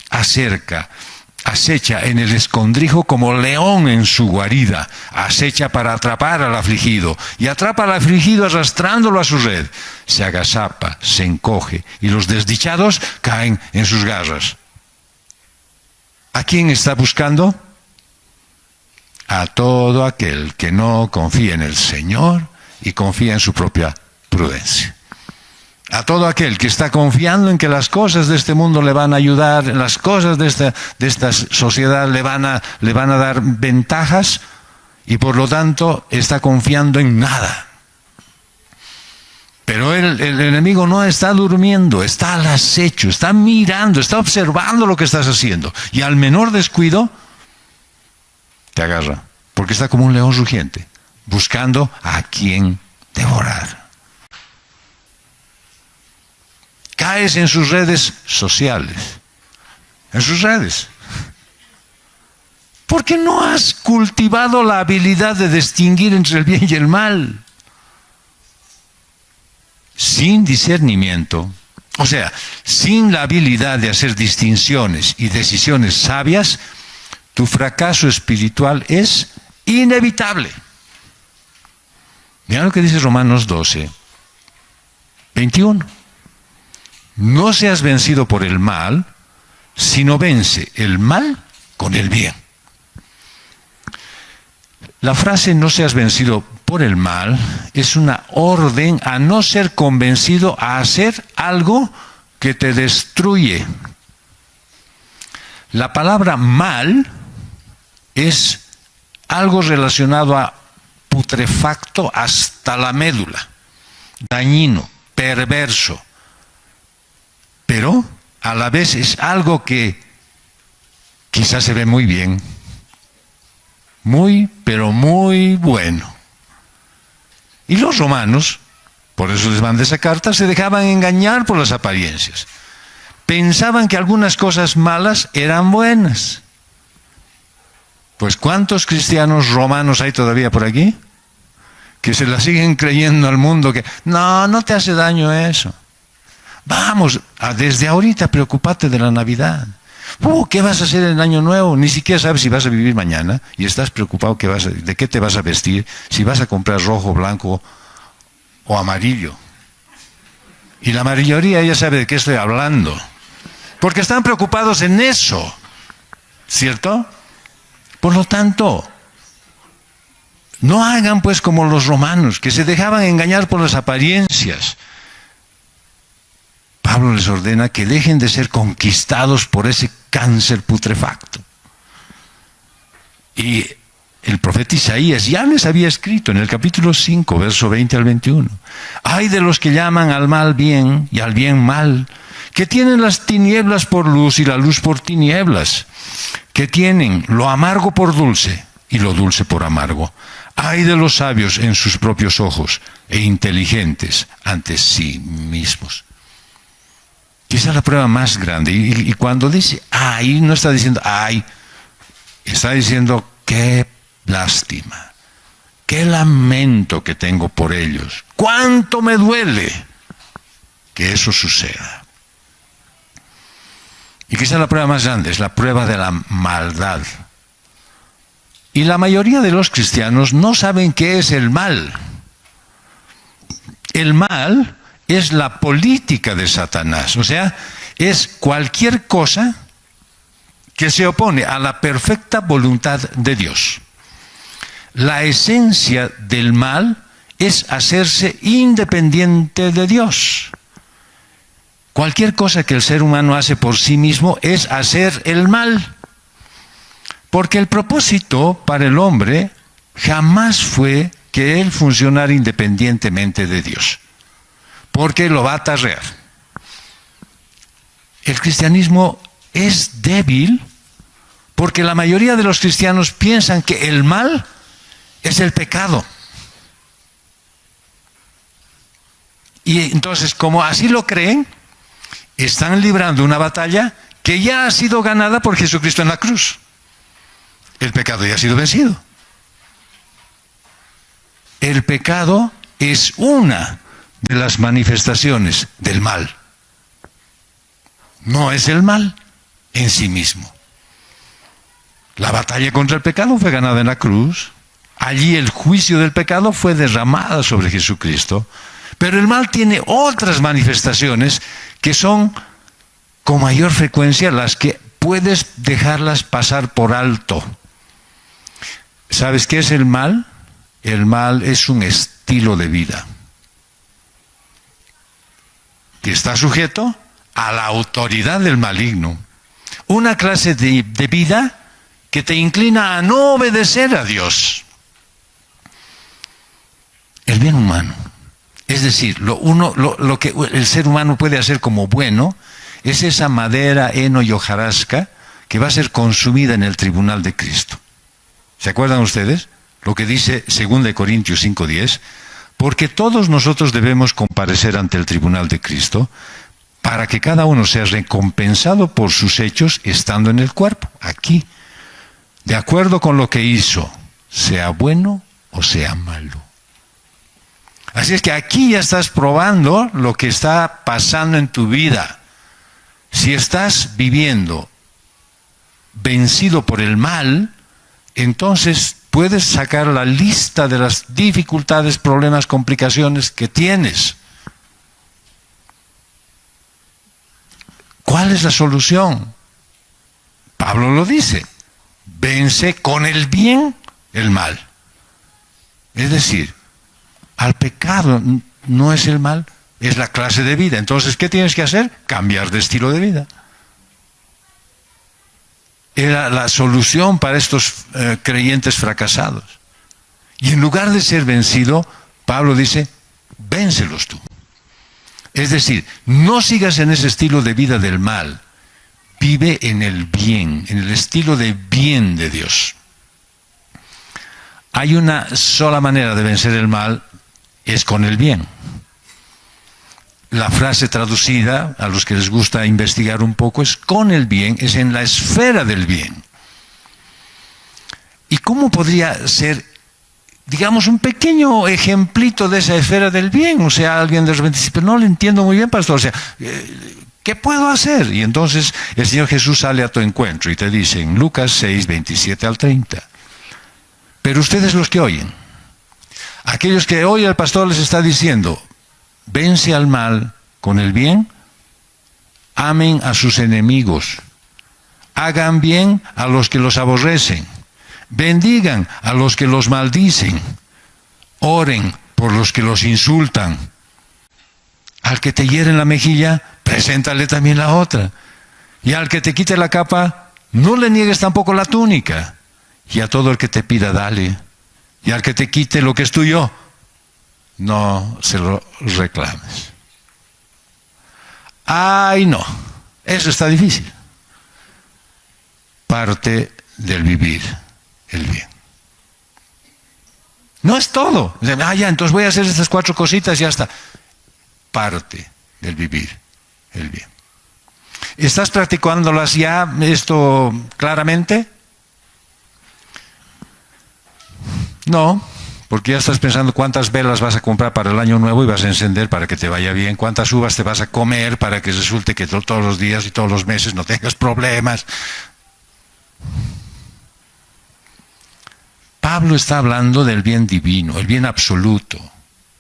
Acecha en el escondrijo como león en su guarida. Acecha para atrapar al afligido. Y atrapa al afligido arrastrándolo a su red. Se agazapa, se encoge. Y los desdichados caen en sus garras. ¿A quién está buscando? A todo aquel que no confía en el Señor y confía en su propia prudencia. A todo aquel que está confiando en que las cosas de este mundo le van a ayudar, las cosas de esta sociedad le van a dar ventajas y por lo tanto está confiando en nada. Pero el enemigo no está durmiendo, está al acecho, está mirando, está observando lo que estás haciendo. Y al menor descuido te agarra, porque está como un león rugiente, buscando a quien devorar. Caes en sus redes sociales, en sus redes, porque no has cultivado la habilidad de distinguir entre el bien y el mal. Sin discernimiento, o sea, sin la habilidad de hacer distinciones y decisiones sabias, tu fracaso espiritual es inevitable. Mira lo que dice Romanos 12, 21. No seas vencido por el mal, sino vence el mal con el bien. La frase no seas vencido por el mal es una orden a no ser convencido a hacer algo que te destruye. La palabra mal es algo relacionado a putrefacto hasta la médula, dañino, perverso, pero a la vez es algo que quizás se ve muy bien, muy, pero muy bueno. Y los romanos, por eso les mandé esa carta, se dejaban engañar por las apariencias. Pensaban que algunas cosas malas eran buenas. Pues ¿cuántos cristianos romanos hay todavía por aquí? Que se la siguen creyendo al mundo que no te hace daño eso. Vamos, desde ahorita preocúpate de la Navidad. ¿Qué vas a hacer en el Año Nuevo? Ni siquiera sabes si vas a vivir mañana y estás preocupado de qué te vas a vestir, si vas a comprar rojo, blanco o amarillo. Y la mayoría ya sabe de qué estoy hablando, porque están preocupados en eso, ¿cierto? Por lo tanto, no hagan pues como los romanos, que se dejaban engañar por las apariencias. Pablo les ordena que dejen de ser conquistados por ese cáncer putrefacto. Y el profeta Isaías ya les había escrito en el capítulo 5, verso 20 al 21. Ay de los que llaman al mal bien y al bien mal, que tienen las tinieblas por luz y la luz por tinieblas, que tienen lo amargo por dulce y lo dulce por amargo. Ay de los sabios en sus propios ojos e inteligentes ante sí mismos. Esa es la prueba más grande. Y cuando dice ay, no está diciendo ay, está diciendo qué lástima, qué lamento que tengo por ellos, cuánto me duele que eso suceda. Y quizá la prueba más grande es la prueba de la maldad. Y la mayoría de los cristianos no saben qué es el mal. El mal es la política de Satanás, o sea, es cualquier cosa que se opone a la perfecta voluntad de Dios. La esencia del mal es hacerse independiente de Dios. Cualquier cosa que el ser humano hace por sí mismo es hacer el mal. Porque el propósito para el hombre jamás fue que él funcionara independientemente de Dios, porque lo va a atarrear. El cristianismo es débil porque la mayoría de los cristianos piensan que el mal es el pecado. Y entonces, como así lo creen, están librando una batalla que ya ha sido ganada por Jesucristo en la cruz. El pecado ya ha sido vencido. El pecado es una de las manifestaciones del mal. No es el mal en sí mismo. La batalla contra el pecado fue ganada en la cruz. Allí el juicio del pecado fue derramado sobre Jesucristo. Pero el mal tiene otras manifestaciones que son con mayor frecuencia las que puedes dejarlas pasar por alto. ¿Sabes qué es el mal? El mal es un estilo de vida que está sujeto a la autoridad del maligno. Una clase de vida que te inclina a no obedecer a Dios. El bien humano. Es decir, lo que el ser humano puede hacer como bueno es esa madera, heno y hojarasca que va a ser consumida en el tribunal de Cristo. ¿Se acuerdan ustedes? Lo que dice 2 Corintios 5:10, porque todos nosotros debemos comparecer ante el tribunal de Cristo para que cada uno sea recompensado por sus hechos estando en el cuerpo, aquí, de acuerdo con lo que hizo, sea bueno o sea malo. Así es que aquí ya estás probando lo que está pasando en tu vida. Si estás viviendo vencido por el mal, entonces puedes sacar la lista de las dificultades, problemas, complicaciones que tienes. ¿Cuál es la solución? Pablo lo dice, vence con el bien el mal. Es decir, al pecado no es el mal, es la clase de vida. Entonces, ¿qué tienes que hacer? Cambiar de estilo de vida. Era la solución para estos creyentes fracasados. Y en lugar de ser vencido, Pablo dice, véncelos tú. Es decir, no sigas en ese estilo de vida del mal. Vive en el bien, en el estilo de bien de Dios. Hay una sola manera de vencer el mal, es con el bien. La frase traducida, a los que les gusta investigar un poco, es con el bien, es en la esfera del bien. ¿Y cómo podría ser, digamos, un pequeño ejemplito de esa esfera del bien? O sea, alguien de repente dice, pero no lo entiendo muy bien, pastor. O sea, ¿qué puedo hacer? Y entonces el Señor Jesús sale a tu encuentro y te dice en Lucas 6, 27 al 30. Pero ustedes los que oyen, aquellos que hoy el pastor les está diciendo, vence al mal con el bien, amen a sus enemigos, hagan bien a los que los aborrecen, bendigan a los que los maldicen, oren por los que los insultan. Al que te hiere en la mejilla, preséntale también la otra. Y al que te quite la capa, no le niegues tampoco la túnica. Y a todo el que te pida, dale. Y al que te quite lo que es tuyo, no se lo reclames. Ay, no, eso está difícil. Parte del vivir el bien. No es todo. Ya, entonces voy a hacer estas 4 cositas y ya está. Parte del vivir el bien. ¿Estás practicándolas ya esto claramente? No, porque ya estás pensando cuántas velas vas a comprar para el año nuevo y vas a encender para que te vaya bien, cuántas uvas te vas a comer para que resulte que todos los días y todos los meses no tengas problemas. Pablo está hablando del bien divino, el bien absoluto,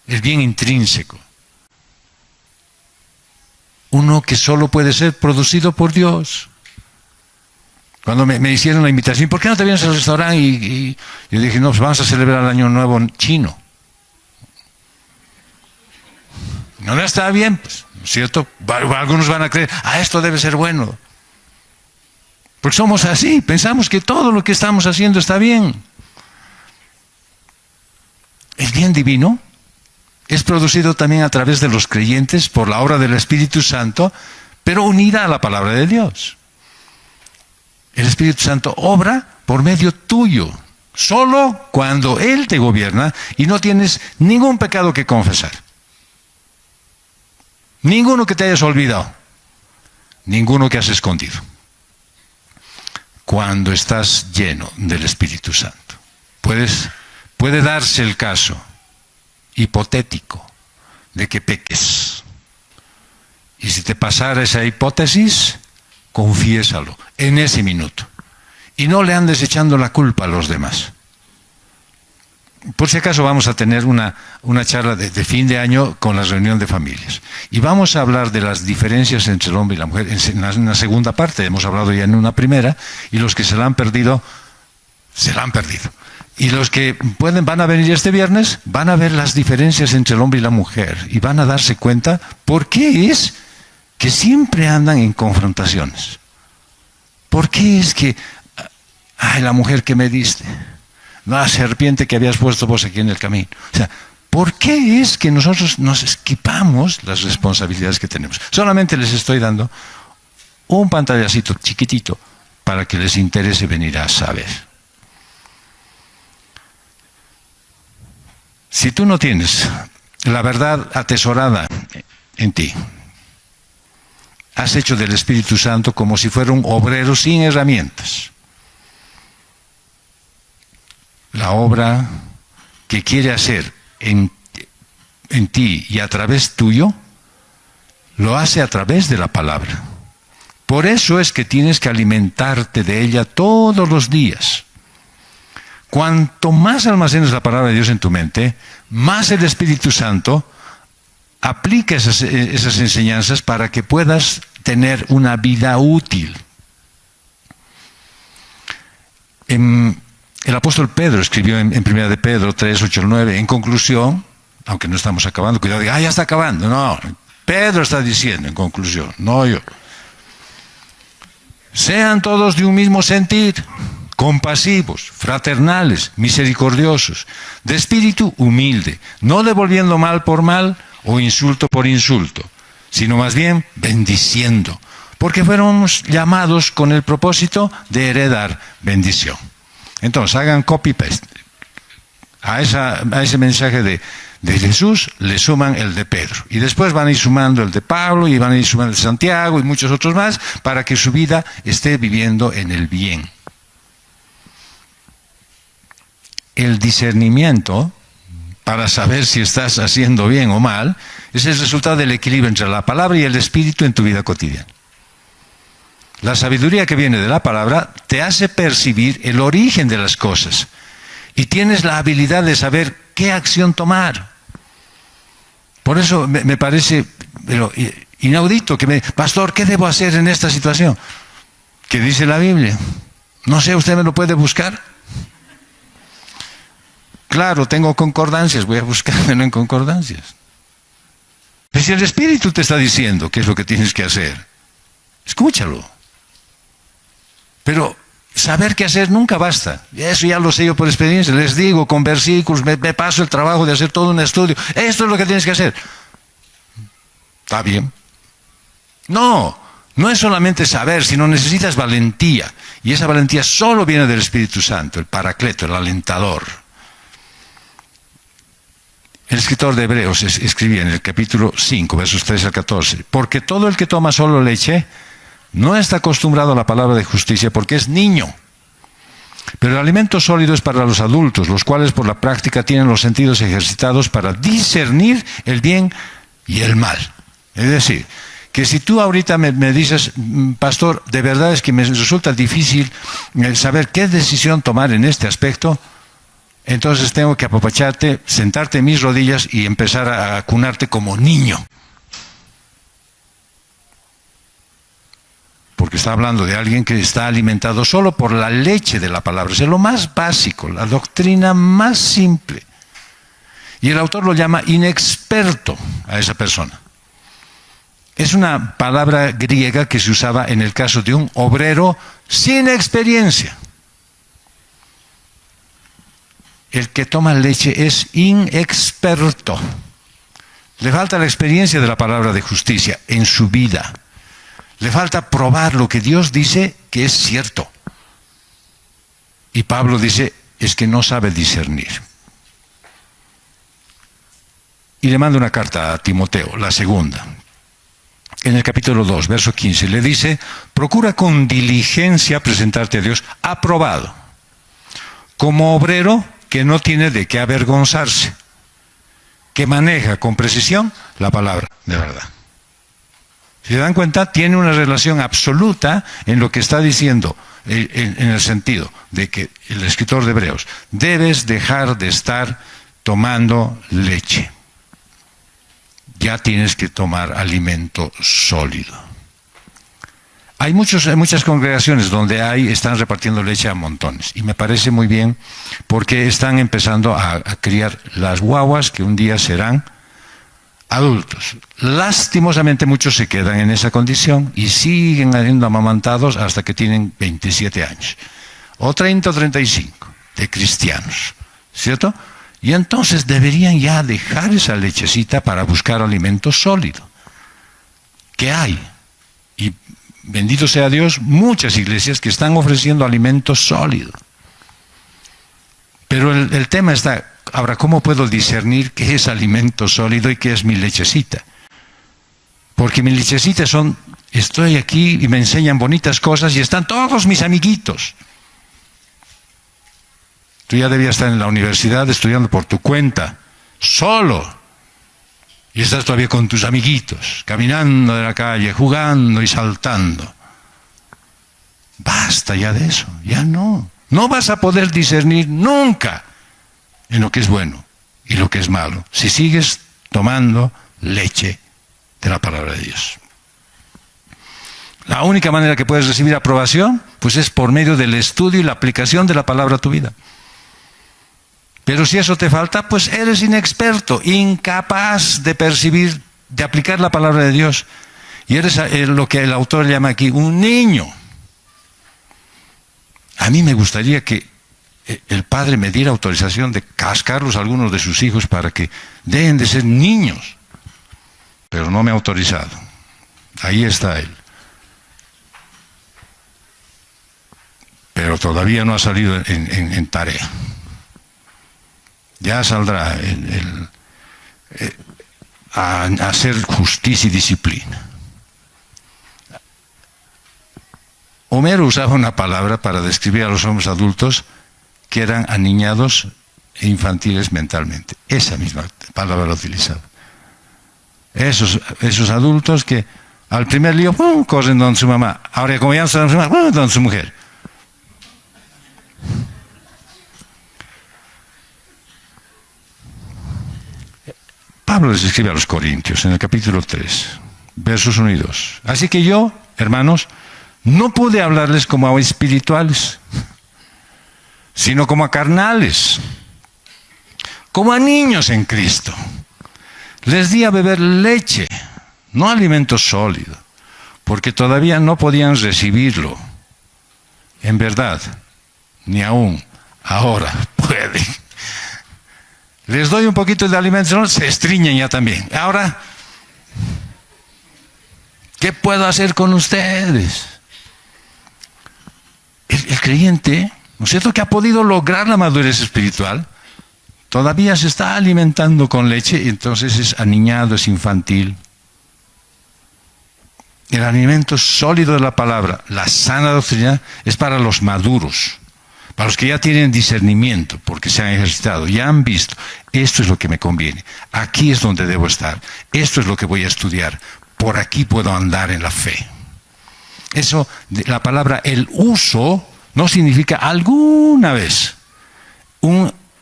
el bien intrínseco. Uno que solo puede ser producido por Dios. Cuando me hicieron la invitación, ¿por qué no te vienes al restaurante? Y yo dije, no, pues vamos a celebrar el Año Nuevo chino. No está bien, pues, ¿no es cierto? Algunos van a creer, esto debe ser bueno. Porque somos así, pensamos que todo lo que estamos haciendo está bien. El bien divino es producido también a través de los creyentes por la obra del Espíritu Santo, pero unida a la palabra de Dios. El Espíritu Santo obra por medio tuyo, solo cuando Él te gobierna y no tienes ningún pecado que confesar. Ninguno que te hayas olvidado, ninguno que has escondido. Cuando estás lleno del Espíritu Santo, puede darse el caso hipotético de que peques. Y si te pasara esa hipótesis, confiésalo en ese minuto. Y no le andes echando la culpa a los demás. Por si acaso vamos a tener una charla de fin de año con la reunión de familias. Y vamos a hablar de las diferencias entre el hombre y la mujer en la segunda parte. Hemos hablado ya en una primera, y los que se la han perdido, se la han perdido. Y los que van a venir este viernes, van a ver las diferencias entre el hombre y la mujer. Y van a darse cuenta por qué es que siempre andan en confrontaciones. ¿Por qué es que, la mujer que me diste, la serpiente que habías puesto vos aquí en el camino? O sea, ¿por qué es que nosotros nos esquivamos las responsabilidades que tenemos? Solamente les estoy dando un pantallacito chiquitito para que les interese venir a saber. Si tú no tienes la verdad atesorada en ti, has hecho del Espíritu Santo como si fuera un obrero sin herramientas. La obra que quiere hacer en ti y a través tuyo, lo hace a través de la palabra. Por eso es que tienes que alimentarte de ella todos los días. Cuanto más almacenes la palabra de Dios en tu mente, más el Espíritu Santo aplica esas enseñanzas para que puedas tener una vida útil. El apóstol Pedro escribió en 1 de Pedro 3, 8 al 9, en conclusión, aunque no estamos acabando, cuidado, ya está acabando. No, Pedro está diciendo en conclusión, no yo. Sean todos de un mismo sentir, compasivos, fraternales, misericordiosos, de espíritu humilde, no devolviendo mal por mal o insulto por insulto, sino más bien bendiciendo, porque fuéramos llamados con el propósito de heredar bendición. Entonces hagan copy-paste. A ese mensaje de Jesús le suman el de Pedro. Y después van a ir sumando el de Pablo y van a ir sumando el de Santiago y muchos otros más para que su vida esté viviendo en el bien. El discernimiento para saber si estás haciendo bien o mal es el resultado del equilibrio entre la palabra y el espíritu en tu vida cotidiana. La sabiduría que viene de la palabra te hace percibir el origen de las cosas y tienes la habilidad de saber qué acción tomar. Por eso me parece inaudito que pastor, ¿qué debo hacer en esta situación? ¿Qué dice la Biblia? No sé, ¿usted me lo puede buscar? Claro, tengo concordancias, voy a buscármelo en concordancias. Pero si el Espíritu te está diciendo qué es lo que tienes que hacer, escúchalo. Pero saber qué hacer nunca basta. Eso ya lo sé yo por experiencia. Les digo con versículos, me paso el trabajo de hacer todo un estudio. Esto es lo que tienes que hacer. ¿Está bien? No es solamente saber, sino necesitas valentía. Y esa valentía solo viene del Espíritu Santo, el Paracleto, el alentador. El escritor de Hebreos escribía en el capítulo 5, versos 3 al 14, porque todo el que toma solo leche no está acostumbrado a la palabra de justicia porque es niño. Pero el alimento sólido es para los adultos, los cuales por la práctica tienen los sentidos ejercitados para discernir el bien y el mal. Es decir, que si tú ahorita me dices, pastor, de verdad es que me resulta difícil saber qué decisión tomar en este aspecto, entonces tengo que apapacharte, sentarte en mis rodillas y empezar a acunarte como niño. Porque está hablando de alguien que está alimentado solo por la leche de la palabra. Es lo más básico, la doctrina más simple. Y el autor lo llama inexperto a esa persona. Es una palabra griega que se usaba en el caso de un obrero sin experiencia. El que toma leche es inexperto. Le falta la experiencia de la palabra de justicia en su vida. Le falta probar lo que Dios dice que es cierto. Y Pablo dice, es que no sabe discernir. Y le manda una carta a Timoteo, la segunda. En el capítulo 2, verso 15, le dice, procura con diligencia presentarte a Dios aprobado, como obrero que no tiene de qué avergonzarse, que maneja con precisión la palabra de verdad. Si se dan cuenta, tiene una relación absoluta en lo que está diciendo, en el sentido de que el escritor de Hebreos, debes dejar de estar tomando leche. Ya tienes que tomar alimento sólido. Hay muchas congregaciones donde están repartiendo leche a montones, y me parece muy bien porque están empezando a criar las guaguas que un día serán adultos. Lastimosamente muchos se quedan en esa condición y siguen siendo amamantados hasta que tienen 27 años, o 30 o 35, de cristianos, ¿cierto? Y entonces deberían ya dejar esa lechecita para buscar alimento sólido. ¿Qué hay? Y bendito sea Dios, muchas iglesias que están ofreciendo alimento sólido. Pero el tema está, ahora, ¿cómo puedo discernir qué es alimento sólido y qué es mi lechecita? Porque mi lechecita estoy aquí y me enseñan bonitas cosas y están todos mis amiguitos. Tú ya debías estar en la universidad estudiando por tu cuenta, solo. Y estás todavía con tus amiguitos, caminando de la calle, jugando y saltando. Basta ya de eso, ya no. No vas a poder discernir nunca en lo que es bueno y lo que es malo, si sigues tomando leche de la palabra de Dios. La única manera que puedes recibir aprobación, pues es por medio del estudio y la aplicación de la palabra a tu vida. Pero si eso te falta, pues eres inexperto, incapaz de percibir, de aplicar la palabra de Dios. Y eres lo que el autor llama aquí un niño. A mí me gustaría que el padre me diera autorización de cascarlos a algunos de sus hijos para que dejen de ser niños. Pero no me ha autorizado. Ahí está él. Pero todavía no ha salido en tarea. Ya saldrá a hacer justicia y disciplina. Homero usaba una palabra para describir a los hombres adultos que eran aniñados e infantiles mentalmente. Esa misma palabra la utilizaba. Esos adultos que al primer lío, corren donde su mamá. Ahora como ya no saben su mamá, donde su mujer. Pablo les escribe a los Corintios en el capítulo 3, versos 1 y 2. Así que yo, hermanos, no pude hablarles como a espirituales, sino como a carnales, como a niños en Cristo. Les di a beber leche, no alimento sólido, porque todavía no podían recibirlo. En verdad, ni aún ahora pueden. Les doy un poquito de alimento, se estriñen ya también. Ahora, ¿qué puedo hacer con ustedes? El creyente, ¿no es cierto?, que ha podido lograr la madurez espiritual, todavía se está alimentando con leche y entonces es aniñado, es infantil. El alimento sólido de la palabra, la sana doctrina, es para los maduros. Para los que ya tienen discernimiento, porque se han ejercitado, ya han visto, esto es lo que me conviene, aquí es donde debo estar, esto es lo que voy a estudiar, por aquí puedo andar en la fe. Eso, la palabra el uso, no significa alguna vez.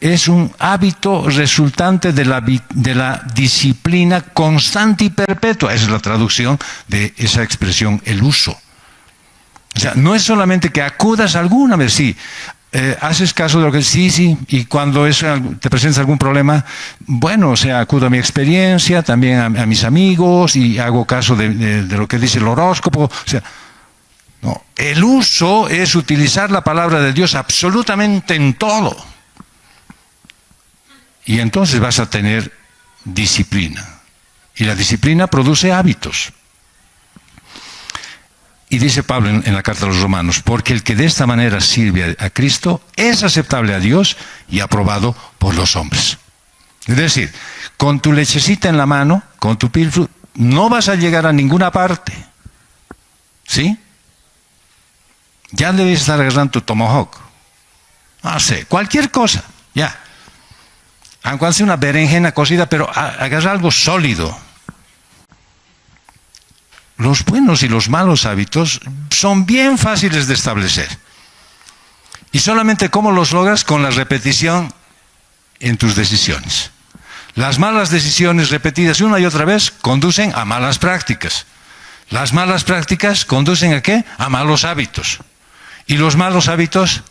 es un hábito resultante de la disciplina constante y perpetua. Esa es la traducción de esa expresión, el uso. O sea, no es solamente que acudas alguna vez, sí, haces caso de lo que sí, y cuando te presentas algún problema, bueno, o sea, acudo a mi experiencia, también a mis amigos, y hago caso de lo que dice el horóscopo. O sea, no, el uso es utilizar la palabra de Dios absolutamente en todo. Y entonces vas a tener disciplina. Y la disciplina produce hábitos. Y dice Pablo en la carta a los Romanos, porque el que de esta manera sirve a Cristo es aceptable a Dios y aprobado por los hombres. Es decir, con tu lechecita en la mano, con tu pilfrut, no vas a llegar a ninguna parte. ¿Sí? Ya debes estar agarrando tu tomahawk. No sé, cualquier cosa, ya. Aunque sea una berenjena cocida, pero agarra algo sólido. Los buenos y los malos hábitos son bien fáciles de establecer. Y solamente cómo los logras con la repetición en tus decisiones. Las malas decisiones repetidas una y otra vez conducen a malas prácticas. Las malas prácticas conducen ¿a qué? A malos hábitos. Y los malos hábitos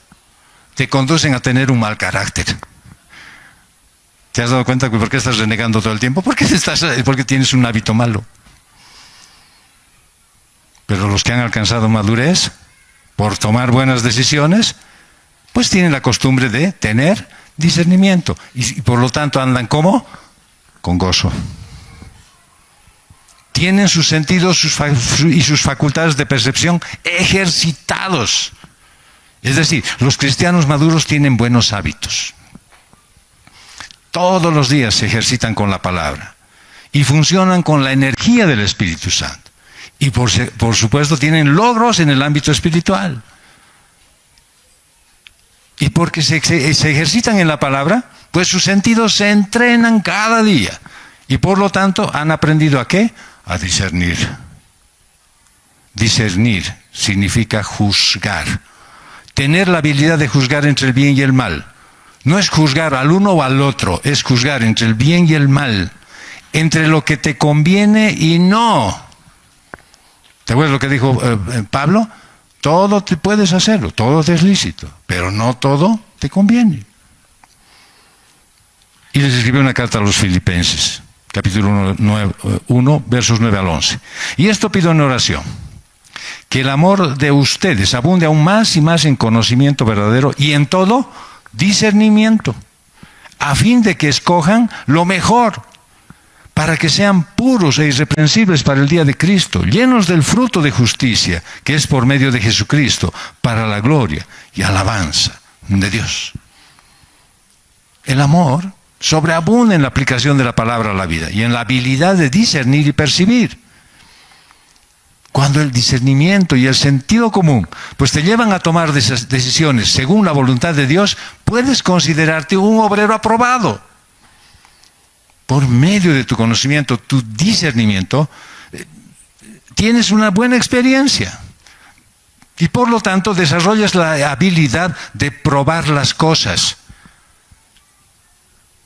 te conducen a tener un mal carácter. ¿Te has dado cuenta por qué estás renegando todo el tiempo? Porque tienes un hábito malo. Pero los que han alcanzado madurez, por tomar buenas decisiones, pues tienen la costumbre de tener discernimiento. Y por lo tanto andan ¿cómo? Con gozo. Tienen sus sentidos y sus facultades de percepción ejercitados. Es decir, los cristianos maduros tienen buenos hábitos. Todos los días se ejercitan con la palabra y funcionan con la energía del Espíritu Santo. Y por supuesto tienen logros en el ámbito espiritual. Y porque se ejercitan en la palabra, pues sus sentidos se entrenan cada día. Y por lo tanto han aprendido ¿a qué? A discernir. Discernir significa juzgar. Tener la habilidad de juzgar entre el bien y el mal. No es juzgar al uno o al otro, es juzgar entre el bien y el mal. Entre lo que te conviene y no. ¿Te acuerdas lo que dijo Pablo? Todo te puedes hacerlo, todo te es lícito, pero no todo te conviene. Y les escribió una carta a los Filipenses, capítulo 1, versos 9 al 11. Y esto pido en oración, que el amor de ustedes abunde aún más y más en conocimiento verdadero y en todo discernimiento, a fin de que escojan lo mejor, para que sean puros e irreprensibles para el día de Cristo, llenos del fruto de justicia, que es por medio de Jesucristo, para la gloria y alabanza de Dios. El amor sobreabunda en la aplicación de la palabra a la vida y en la habilidad de discernir y percibir. Cuando el discernimiento y el sentido común pues te llevan a tomar decisiones según la voluntad de Dios, puedes considerarte un obrero aprobado. Por medio de tu conocimiento, tu discernimiento, tienes una buena experiencia. Y por lo tanto desarrollas la habilidad de probar las cosas.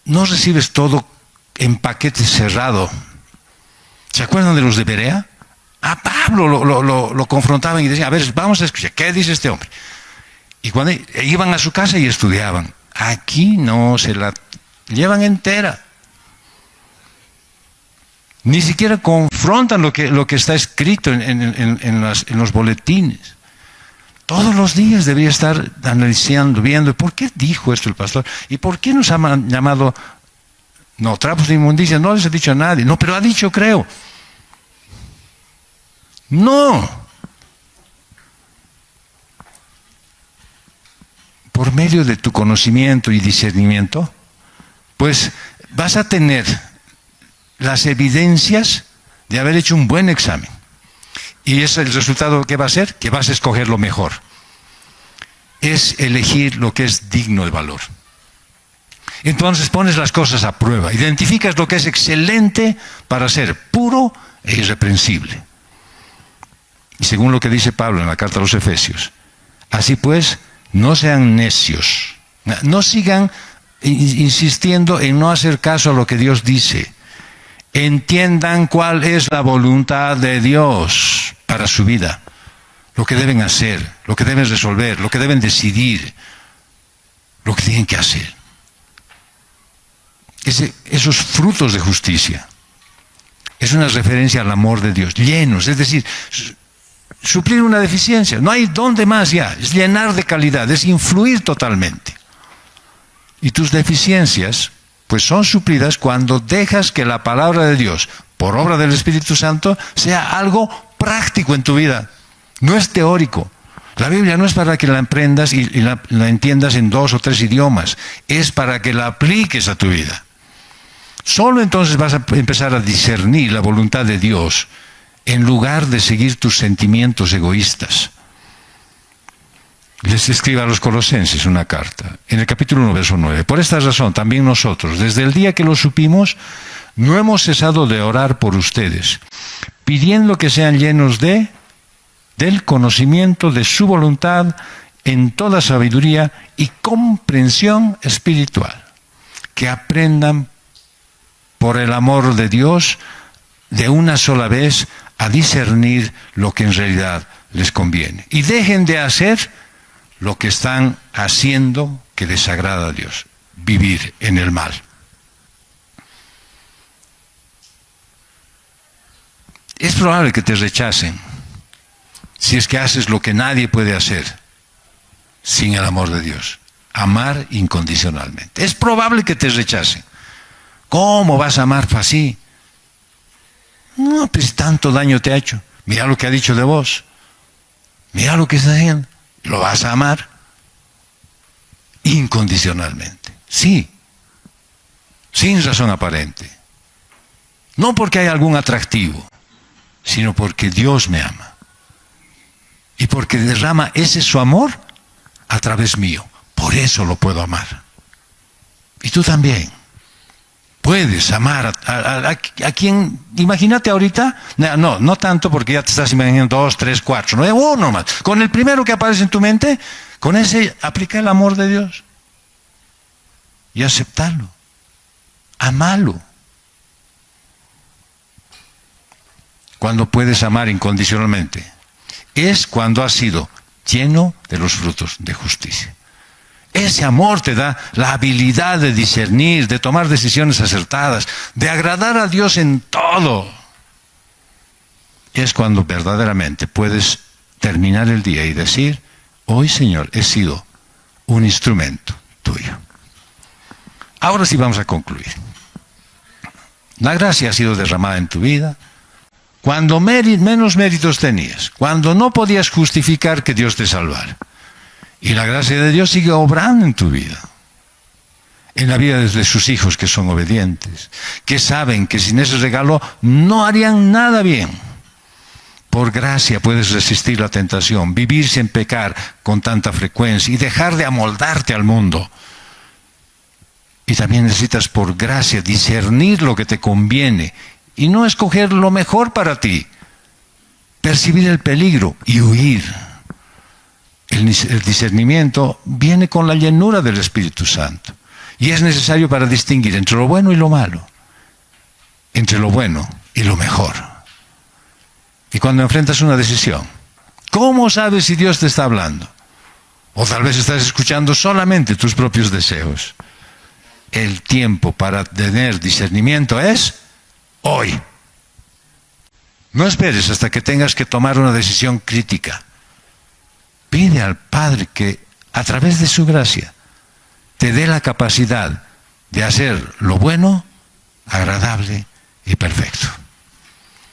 No recibes todo en paquete cerrado. ¿Se acuerdan de los de Berea? A Pablo lo confrontaban y decían, a ver, vamos a escuchar, ¿qué dice este hombre? Y cuando iban a su casa y estudiaban. Aquí no, se la llevan entera. Ni siquiera confrontan lo que está escrito en los boletines. Todos los días debería estar analizando, viendo, ¿por qué dijo esto el pastor? ¿Y por qué nos ha llamado? No, trapos de inmundicia, no les ha dicho a nadie. No, pero ha dicho, creo. No. Por medio de tu conocimiento y discernimiento, pues vas a tener las evidencias de haber hecho un buen examen. Y es el resultado que va a ser, que vas a escoger lo mejor. Es elegir lo que es digno de valor. Entonces pones las cosas a prueba, identificas lo que es excelente para ser puro e irreprensible. Y según lo que dice Pablo en la carta a los Efesios, así pues, no sean necios, no sigan insistiendo en no hacer caso a lo que Dios dice. Entiendan cuál es la voluntad de Dios para su vida, lo que deben hacer, lo que deben resolver, lo que deben decidir, lo que tienen que hacer. Esos frutos de justicia es una referencia al amor de Dios, llenos, es decir, suplir una deficiencia. No hay dónde más ya, es llenar de calidad, es influir totalmente. Y tus deficiencias pues son suplidas cuando dejas que la palabra de Dios, por obra del Espíritu Santo, sea algo práctico en tu vida. No es teórico. La Biblia no es para que la aprendas y la entiendas en 2 o 3 idiomas. Es para que la apliques a tu vida. Solo entonces vas a empezar a discernir la voluntad de Dios en lugar de seguir tus sentimientos egoístas. Les escribe a los Colosenses una carta, en el capítulo 1, verso 9. Por esta razón, también nosotros, desde el día que lo supimos, no hemos cesado de orar por ustedes, pidiendo que sean llenos del conocimiento de su voluntad en toda sabiduría y comprensión espiritual. Que aprendan por el amor de Dios de una sola vez a discernir lo que en realidad les conviene. Y dejen de hacer lo que están haciendo que desagrada a Dios, vivir en el mal. Es probable que te rechacen si es que haces lo que nadie puede hacer sin el amor de Dios, amar incondicionalmente. Es probable que te rechacen. ¿Cómo vas a amar así? No, pues tanto daño te ha hecho. Mira lo que ha dicho de vos. Mira lo que está haciendo. ¿Lo vas a amar? Incondicionalmente. Sí. Sin razón aparente. No porque hay algún atractivo, sino porque Dios me ama. Y porque derrama ese su amor a través mío. Por eso lo puedo amar. Y tú también. Puedes amar a quien, imagínate ahorita, no tanto porque ya te estás imaginando 2, 3, 4, no, uno más. Con el primero que aparece en tu mente, con ese aplica el amor de Dios. Y aceptarlo. Amalo. Cuando puedes amar incondicionalmente, es cuando has sido lleno de los frutos de justicia. Ese amor te da la habilidad de discernir, de tomar decisiones acertadas, de agradar a Dios en todo. Es cuando verdaderamente puedes terminar el día y decir, hoy Señor he sido un instrumento tuyo. Ahora sí vamos a concluir. La gracia ha sido derramada en tu vida cuando menos méritos tenías, cuando no podías justificar que Dios te salvara. Y la gracia de Dios sigue obrando en tu vida, en la vida de sus hijos que son obedientes, que saben que sin ese regalo no harían nada bien. Por gracia puedes resistir la tentación, vivir sin pecar con tanta frecuencia y dejar de amoldarte al mundo. Y también necesitas por gracia discernir lo que te conviene y no escoger lo mejor para ti, percibir el peligro y huir. El discernimiento viene con la llenura del Espíritu Santo y es necesario para distinguir entre lo bueno y lo malo, entre lo bueno y lo mejor. Y cuando enfrentas una decisión, ¿cómo sabes si Dios te está hablando? O tal vez estás escuchando solamente tus propios deseos. El tiempo para tener discernimiento es hoy. No esperes hasta que tengas que tomar una decisión crítica. Pide al Padre que, a través de su gracia, te dé la capacidad de hacer lo bueno, agradable y perfecto.